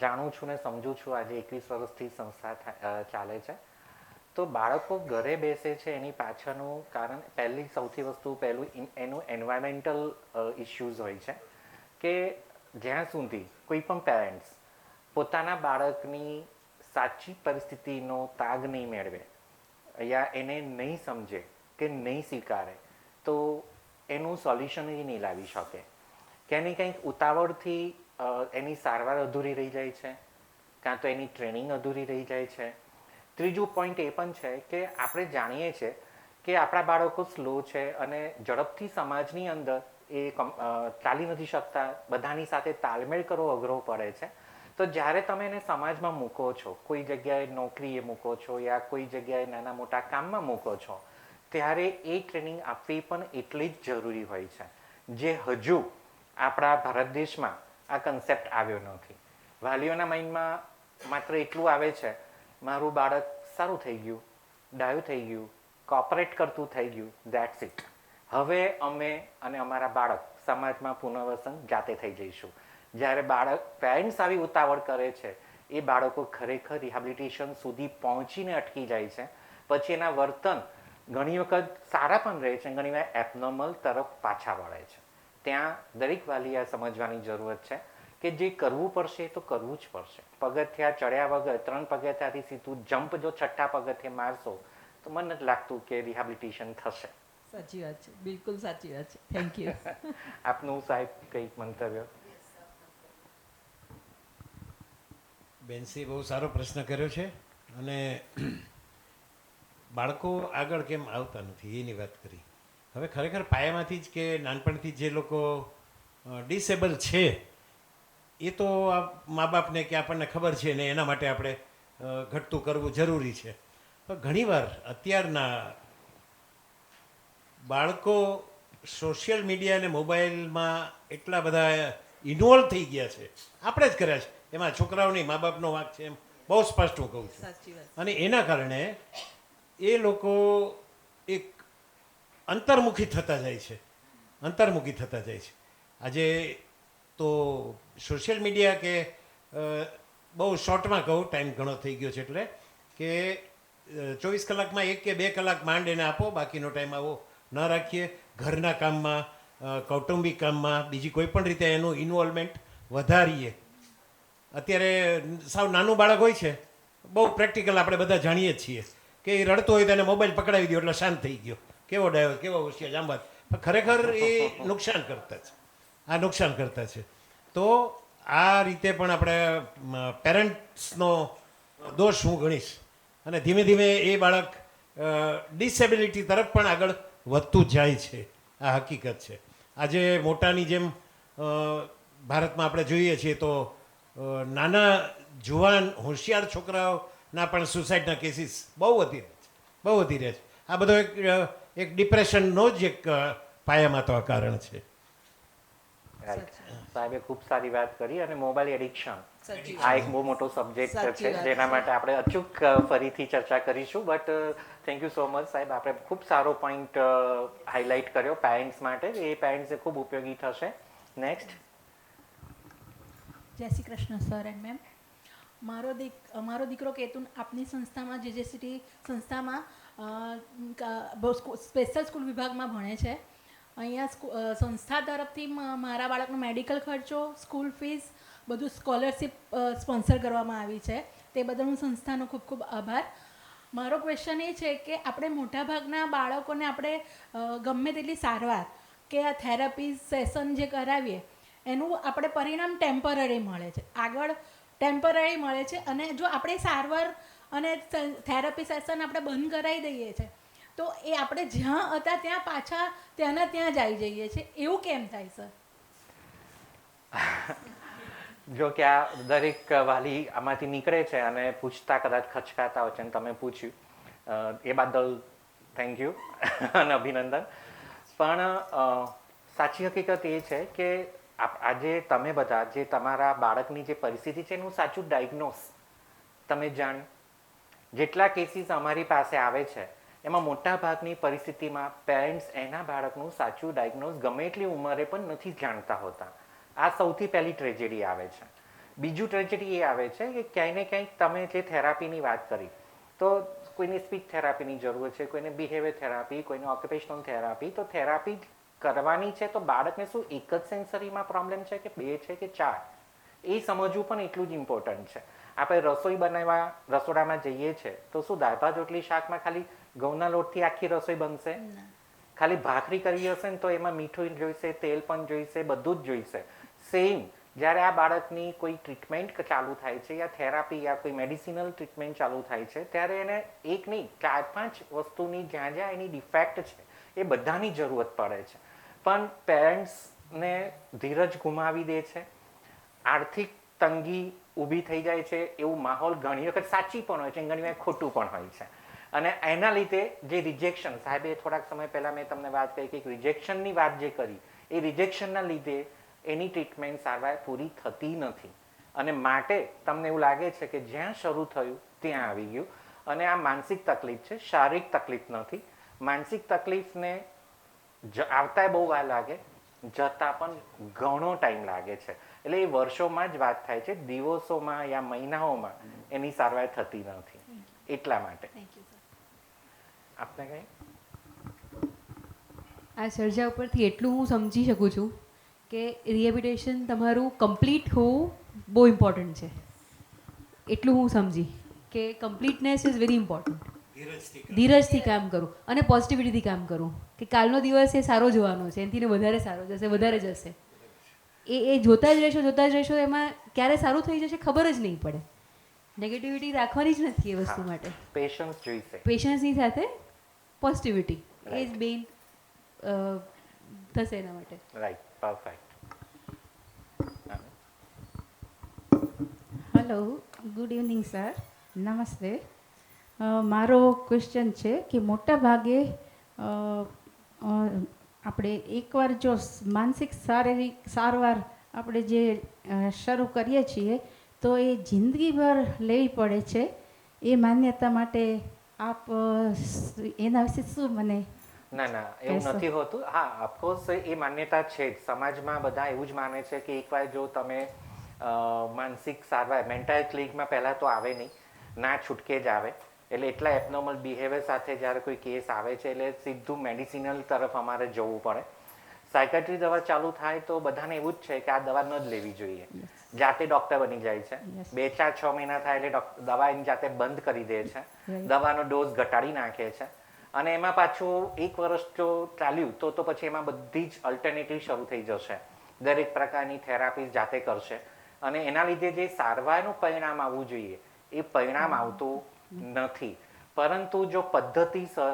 જાણું છું ને સમજું છું, આજે 21 વર્ષથી સંસ્થા ચાલે છે, તો બાળકો ઘરે બેસે છે એની પાછળનું કારણ પહેલું એનું એન્વાયરમેન્ટલ ઇશ્યુઝ હોય છે કે જ્યાં સુધી કોઈ પણ પેરેન્ટ્સ પોતાના બાળકની સાચી પરિસ્થિતિનો તાગ નહીં મેળવે યા એને નહીં સમજે કે નહીં સ્વીકારે તો એનું સોલ્યુશન એ નહીં લાવી શકે. ક્યાંની કંઈક ઉતાવળથી એની સારવાર અધૂરી રહી જાય છે, કાં તો એની ટ્રેનિંગ અધૂરી રહી જાય છે. ત્રીજું પોઈન્ટ એ પણ છે કે આપણે જાણીએ છીએ કે આપણા બાળકો સ્લો છે અને ઝડપથી સમાજની અંદર એ ચાલી નથી શકતા, બધાની સાથે તાલમેળ કરવો અઘરો પડે છે. તો જ્યારે તમે એને સમાજમાં મૂકો છો, કોઈ જગ્યાએ નોકરીએ મૂકો છો યા કોઈ જગ્યાએ નાના મોટા કામમાં મૂકો છો, ત્યારે એ ટ્રેનિંગ આપવી પણ એટલી જ જરૂરી હોય છે, જે હજુ આપણા ભારત દેશમાં આ કન્સેપ્ટ આવ્યો નથી. વાલીઓના માઇન્ડમાં માત્ર એટલું આવે છે, મારું બાળક સારું થઈ ગયું, ડાયું થઈ ગયું, કોઓપરેટ કરતું થઈ ગયું, ધેટ્સ ઇટ. હવે અમે અને અમારા બાળક સમાજમાં પુનર્વસન જાતે થઈ જઈશું. જ્યારે પેરેન્ટ્સ આવી ઉતાવળ કરે છે, એ બાળકો ખરેખર રિહેબિલિટેશન સુધી પહોંચીને અટકી જાય છે. પછી એના વર્તન ઘણી વખત સારા પણ રહે છે, ઘણી વાર એબનોર્મલ તરફ પાછા વળે છે. ત્યાં દરેક વાલીએ સમજવાની જરૂરત છે કે જે કરવું પડશે તો કરવું જ પડશે. પગથિયા ચડ્યા વગર 3 પગથિયાથી સીધું જમ્પ જો 6ઠ્ઠા પગથિયે મારશો તો મને નથી લાગતું કે રિહેબિલિટેશન થશે. સાચી વાત છે, બિલકુલ સાચી વાત છે. Thank you. આપનું સાહેબ કંઈક મંતવ્ય? બેન્સી બહુ સારો પ્રશ્ન કર્યો છે અને બાળકો આગળ કેમ આવતા નથી એની વાત કરી. હવે ખરેખર પાયામાંથી જ કે નાનપણથી જે લોકો ડિસેબલ છે એ તો આ મા બાપને કે આપણને ખબર છે ને એના માટે આપણે ઘટતું કરવું જરૂરી છે. પણ ઘણીવાર અત્યારના બાળકો સોશિયલ મીડિયા અને મોબાઈલમાં એટલા બધા ઇન્વોલ્વ થઈ ગયા છે, આપણે જ કર્યા છે, એમાં છોકરાઓ નહીં મા બાપનો વાંક છે, એમ બહુ સ્પષ્ટ હું કહું છું. સાચી વાત. અને એના કારણે એ લોકો એક અંતર્મુખી થતા જાય છે. અંતર્મુખી થતા જાય છે. આજે તો સોશિયલ મીડિયા કે બહુ શોર્ટમાં કહું, ટાઈમ ઘણો થઈ ગયો છે એટલે કે 24 કલાકમાં 1 કે 2 કલાક માંડ એને આપો, બાકીનો ટાઈમ આવો ન રાખીએ. ઘરના કામમાં, કૌટુંબિક કામમાં, બીજી કોઈ પણ રીતે એનું ઇન્વોલ્વમેન્ટ વધારીએ. અત્યારે સાવ નાનું બાળક હોય છે, બહુ પ્રેક્ટિકલ આપણે બધા જાણીએ જ છીએ કે એ રડતો હોય તો એને મોબાઈલ પકડાવી દો એટલે શાંત થઈ ગયો, કેવો ડાયો, કેવો હોશિયાર જાંબાત. પણ ખરેખર એ નુકસાન કરતા છે, આ નુકસાન કરતા છે. તો આ રીતે પણ આપણે પેરેન્ટ્સનો દોષ હું ગણીશ. અને ધીમે ધીમે એ બાળક ડિસેબિલિટી તરફ પણ આગળ વધતું જાય છે. આ હકીકત છે. આજે મોટાની જેમ ભારતમાં આપણે જોઈએ છીએ તો નાના જુવાન હોશિયાર છોકરાઓના પણ સુસાઇડના કેસીસ બહુ વધી રહ્યા છે, બહુ વધી રહ્યા છે. આ બધો એક ડિપ્રેશનનો જ એક પાયામાં તો આ કારણ છે. રાઈટ, સાહેબે ખૂબ સારી વાત કરી. અને મોબાઈલ એડિક્શન સાચી આ એક બહુ મોટો સબ્જેક્ટ સાચી છે વાત જેના છે. માટે આપણે અચૂક ફરીથી ચર્ચા કરીશું. But thank you so much સાહેબ, આપણે ખૂબ સારો પોઈન્ટ હાઇલાઇટ કર્યો પેરેન્ટ્સ માટે. એ પેરેન્ટ્સને ખૂબ ઉપયોગી થશે. નેક્સ્ટ. જય Shri Krishna sir and ma'am. મારો દીકરો કેતુન આપની સંસ્થામાં જેજેસીટી સંસ્થામાં સ્પેશિયલ સ્કૂલ વિભાગમાં ભણે છે. અહીંયા સંસ્થા તરફથી મારા બાળકનો મેડિકલ ખર્ચો, સ્કૂલ ફીસ બધું સ્કોલરશિપ સ્પોન્સર કરવામાં આવી છે. તે બદલ હું સંસ્થાનો ખૂબ ખૂબ આભાર. મારો ક્વેશ્ચન એ છે કે આપણે મોટાભાગના બાળકોને આપણે ગમે તેટલી સારવાર કે આ થેરાપી સેશન જે કરાવીએ એનું આપણે પરિણામ ટેમ્પરરી મળે છે, આગળ ટેમ્પરરી મળે છે. અને જો આપણે સારવાર અને થેરાપી સેશન આપણે બંધ કરાવી દઈએ છીએ તો એ આપણે જ્યાં હતા ત્યાં પાછા ત્યાંના ત્યાં જ આવી જઈએ છીએ. એવું કેમ થાય સર? જો કે આ દરેક વાલી આમાંથી નીકળે છે અને પૂછતા કદાચ ખચકાતા હોય છે, અને તમે પૂછ્યું એ બદલ થેન્ક યુ અને અભિનંદન. પણ સાચી હકીકત એ છે કે આજે તમે બધા જે તમારા બાળકની જે પરિસ્થિતિ છે એનું સાચું ડાયગ્નોસ તમે જાણ્યું. જેટલા કેસીસ અમારી પાસે આવે છે એમાં મોટા ભાગની પરિસ્થિતિમાં પેરેન્ટ્સ એના બાળકનું સાચું ડાયગ્નોસ ગમે એટલી ઉંમરે પણ નથી જાણતા હોતા. આ સૌથી પહેલી ટ્રેજેડી આવે છે. બીજું ટ્રેજેડી એ આવે છે કે ક્યાંય ને ક્યાંય તમે જે થેરાપીની વાત કરી તો કોઈને સ્પીચ થેરાપીની જરૂર છે, કોઈને બિહેવિયર થેરાપી, કોઈને ઓક્યુપેશનલ થેરાપી. તો થેરાપી કરવાની છે તો બાળકને શું એક જ સેન્સરીમાં પ્રોબ્લેમ છે કે 2 છે કે 4, એ સમજવું પણ એટલું જ ઇમ્પોર્ટન્ટ છે. આપણે રસોઈ બનાવવા રસોડામાં જઈએ છીએ તો શું દાળ ભાત રોટલી શાકમાં ખાલી ઘઉંના લોટથી આખી રસોઈ બનશે? ખાલી ભાખરી કરવી હશે ને તો એમાં મીઠું જોઈશે, તેલ પણ જોઈશે, બધું જ જોઈશે. સેમ જ્યારે આ બાળકની કોઈ ટ્રીટમેન્ટ ચાલુ થાય છે યા થેરાપી યા કોઈ મેડિસિનલ ટ્રીટમેન્ટ ચાલુ થાય છે ત્યારે એને એક નહીં 4-5 વસ્તુની જ્યાં જ્યાં એની ડિફેક્ટ છે એ બધાની જરૂરત પડે છે. પણ પેરેન્ટ્સને ધીરજ ગુમાવી દે છે, આર્થિક તંગી ઊભી થઈ જાય છે. એવું માહોલ ઘણી વખત સાચી પણ હોય છે, ઘણી વાર ખોટું પણ હોય છે. અને એના લીધે જે રિજેક્શન, સાહેબે થોડાક સમય પહેલાં મેં તમને વાત કરી કે રિજેક્શનની વાત જે કરી, એ રિજેક્શનના લીધે એની ટ્રીટમેન્ટ સારવાર પૂરી થતી નથી. અને માટે તમને એવું લાગે છે કે જ્યાં શરૂ થયું ત્યાં આવી ગયું. અને આ માનસિક તકલીફ છે, શારીરિક તકલીફ નથી. માનસિક તકલીફને આવતા બહુ વાર લાગે, જતાં પણ ઘણો ટાઈમ લાગે છે. એટલે એ વર્ષોમાં જ વાત થાય છે, દિવસોમાં યા મહિનાઓમાં એની સારવાર થતી નથી. એટલા માટે આપને કંઈ આ સર્જા ઉપરથી એટલું હું સમજી શકું છું કે રિહેબિલિટેશન તમારું કમ્પ્લીટ હોવું બહુ ઇમ્પોર્ટન્ટ છે. એટલું હું સમજી કે કમ્પ્લીટનેસ ઇઝ વેરી ઇમ્પોર્ટન્ટ. ધીરજથી કામ કરું અને પોઝિટિવિટીથી કામ કરું કે કાલનો દિવસ એ સારો જોવાનો છે, એનાથી વધારે સારો જશે, વધારે જશે. એ જોતા જ રહેશો, એમાં ક્યારે સારું થઈ જશે ખબર જ નહીં પડે. નેગેટિવિટી રાખવાની જ નથી એ વસ્તુ માટે. પેશન્સ જોઈશે. પેશન્સની સાથે પોઝિટિવિટી એ જ મેઇન થશે એના માટે. Right, perfect. Hello, good evening sir. નમસ્તે. મારો ક્વેશ્ચન છે કે મોટા ભાગે આપણે એકવાર જો માનસિક શારીરિક સારવાર આપણે જે શરૂ કરીએ છીએ તો એ જિંદગીભર લેવી પડે છે. એ માન્યતા માટે આપ એના વિશે શું મને ના ના એવું કહેશો? નથી હોતું. હા, ઓફકોર્સ એ માન્યતા છે જ. સમાજમાં બધા એવું જ માને છે કે એકવાર જો તમે માનસિક સારવાર મેન્ટલ ક્લિનિકમાં પહેલાં તો આવે નહીં, ના છૂટકે જ આવે. એટલે એટલા એબનોર્મલ બિહેવિયર સાથે જ્યારે કોઈ કેસ આવે છે એટલે સીધું મેડિસિનલ તરફ અમારે જવું પડે. સાયકાટ્રી દવા ચાલુ થાય તો બધાને એવું જ છે કે આ દવા ન જ લેવી જોઈએ. જાતે ડૉક્ટર બની જાય છે. Yes. 2-4-6 મહિના થાય એટલે દવા એની જાતે બંધ કરી દે છે. Right. દવાનો ડોઝ ઘટાડી નાખે છે. અને એમાં પાછું 1 વર્ષ જો ચાલ્યું તો પછી એમાં બધી જ અલ્ટરનેટિવ શરૂ થઈ જશે. દરેક પ્રકારની થેરાપી જાતે કરશે અને એના લીધે જે સારવારનું પરિણામ આવવું જોઈએ એ પરિણામ આવતું નથી. પરંતુ જો પદ્ધતિસર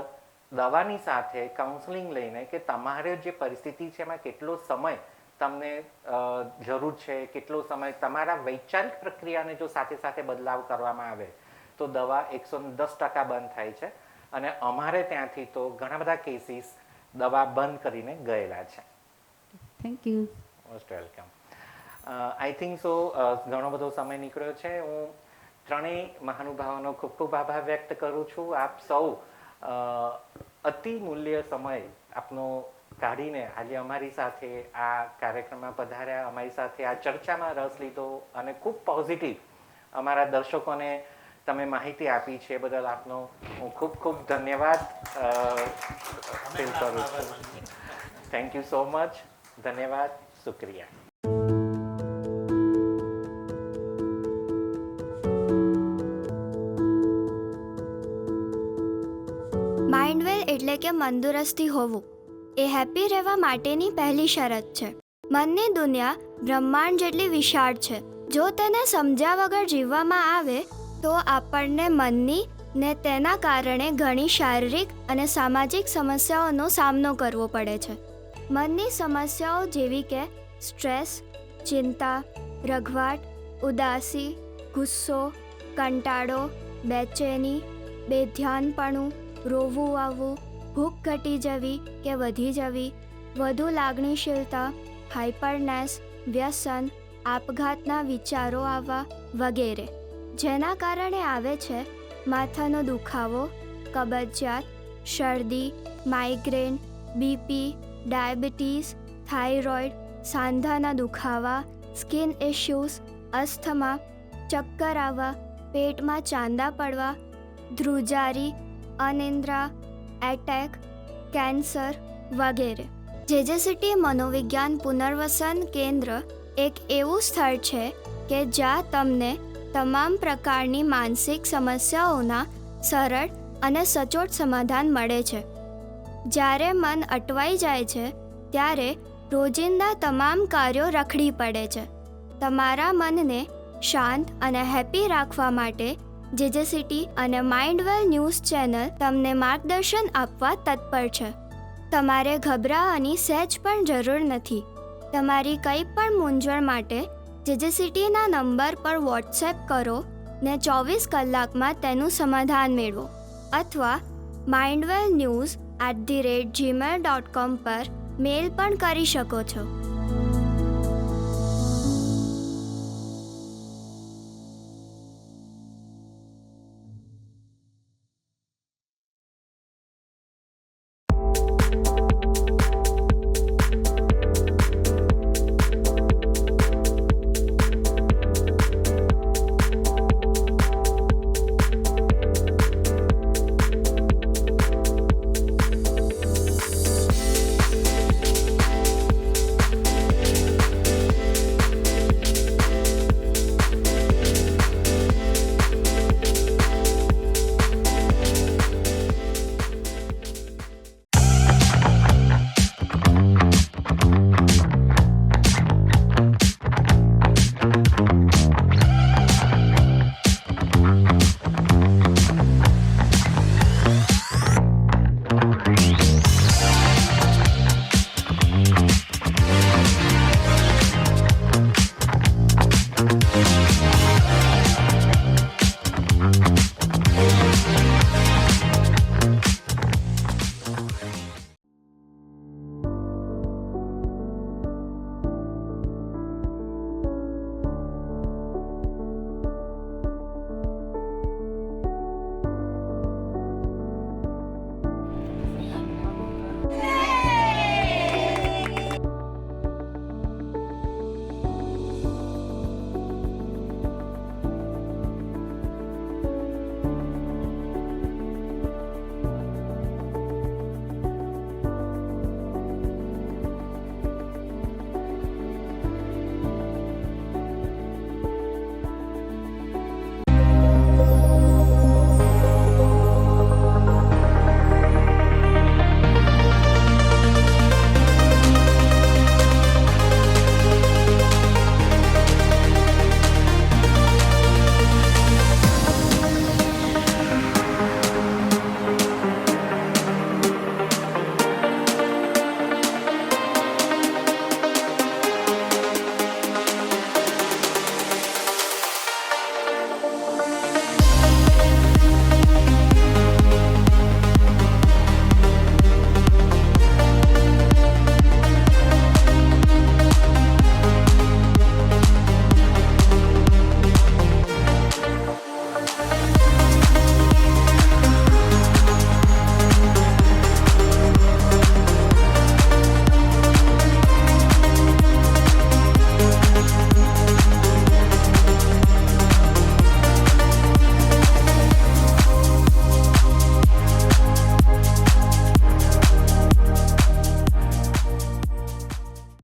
દવાની સાથે કાઉન્સેલિંગ લઈને કે તમારે જે પરિસ્થિતિ છે એમાં કેટલો સમય તમને જરૂર છે, કેટલો સમય તમારા વૈચારિક પ્રક્રિયાને જો સાથે સાથે બદલાવ કરવામાં આવે તો દવા 110% બંધ થાય છે. અને અમારે ત્યાંથી તો ઘણા બધા કેસીસ દવા બંધ કરીને ગયેલા છે. Thank you. Most welcome. I think so ઘણો બધો સમય નીકળ્યો છે. હું ત્રણેય મહાનુભાવોનો ખૂબ ખૂબ આભાર વ્યક્ત કરું છું. આપ સૌ અતિ મૂલ્ય સમય આપનો કાઢીને આજે અમારી સાથે આ કાર્યક્રમમાં પધાર્યા, અમારી સાથે આ ચર્ચામાં રસ લીધો અને ખૂબ પોઝિટિવ અમારા દર્શકોને તમે માહિતી આપી છે એ બદલ આપનો હું ખૂબ ખૂબ ધન્યવાદ ફીલ કરું છું. Thank you so much. ધન્યવાદ. શુક્રિયા. માઇન્ડવેલ એટલે કે તંદુરસ્તી હોવું એ હેપી રહેવા માટેની પહેલી શરત છે. મનની દુનિયા બ્રહ્માંડ જેટલી વિશાળ છે. જો તેને સમજ્યા વગર જીવવામાં આવે તો આપણને મનની ને તેના કારણે ઘણી શારીરિક અને સામાજિક સમસ્યાઓનો સામનો કરવો પડે છે. મનની સમસ્યાઓ જેવી કે સ્ટ્રેસ, ચિંતા, રઘવાટ, ઉદાસી, ગુસ્સો, કંટાળો, બેચેની, બેધ્યાનપણું, રોવું આવવું, ભૂખ ઘટી જવી કે વધી જવી, વધુ લાગણીશીલતા, હાઇપરનેસ, વ્યસન, આપઘાતના વિચારો આવવા વગેરે, જેના કારણે આવે છે માથાનો દુખાવો, કબજિયાત, શરદી, માઇગ્રેન, બીપી, ડાયાબિટીસ, થાઇરોઇડ, સાંધાના દુખાવા, સ્કિન ઇશ્યુઝ, અસ્થમા, ચક્કર આવવા, પેટમાં ચાંદા પડવા, ધ્રુજારી, અનિદ્રા, એટેક, કેન્સર વગેરે. જેજેસીટી મનોવિજ્ઞાન પુનર્વસન કેન્દ્ર એક એવું સ્થળ છે કે જ્યાં તમને તમામ પ્રકારની માનસિક સમસ્યાઓના સરળ અને સચોટ સમાધાન મળે છે. જ્યારે મન અટવાઈ જાય છે ત્યારે રોજિંદા તમામ કાર્યો રખડી પડે છે. તમારા મનને શાંત અને હેપી રાખવા માટે જેજેસીટી અને માઇન્ડવેલ ન્યૂઝ ચેનલ તમને માર્ગદર્શન આપવા તત્પર છે. તમારે ગભરાવાની સહેજ પણ જરૂર નથી. તમારી કંઈ પણ મૂંઝવણ માટે જેજેસીટીના નંબર પર વોટ્સએપ કરો ને 24 કલાકમાં તેનું સમાધાન મેળવો અથવા mindwellnews@gmail.com પર મેલ પણ કરી શકો છો.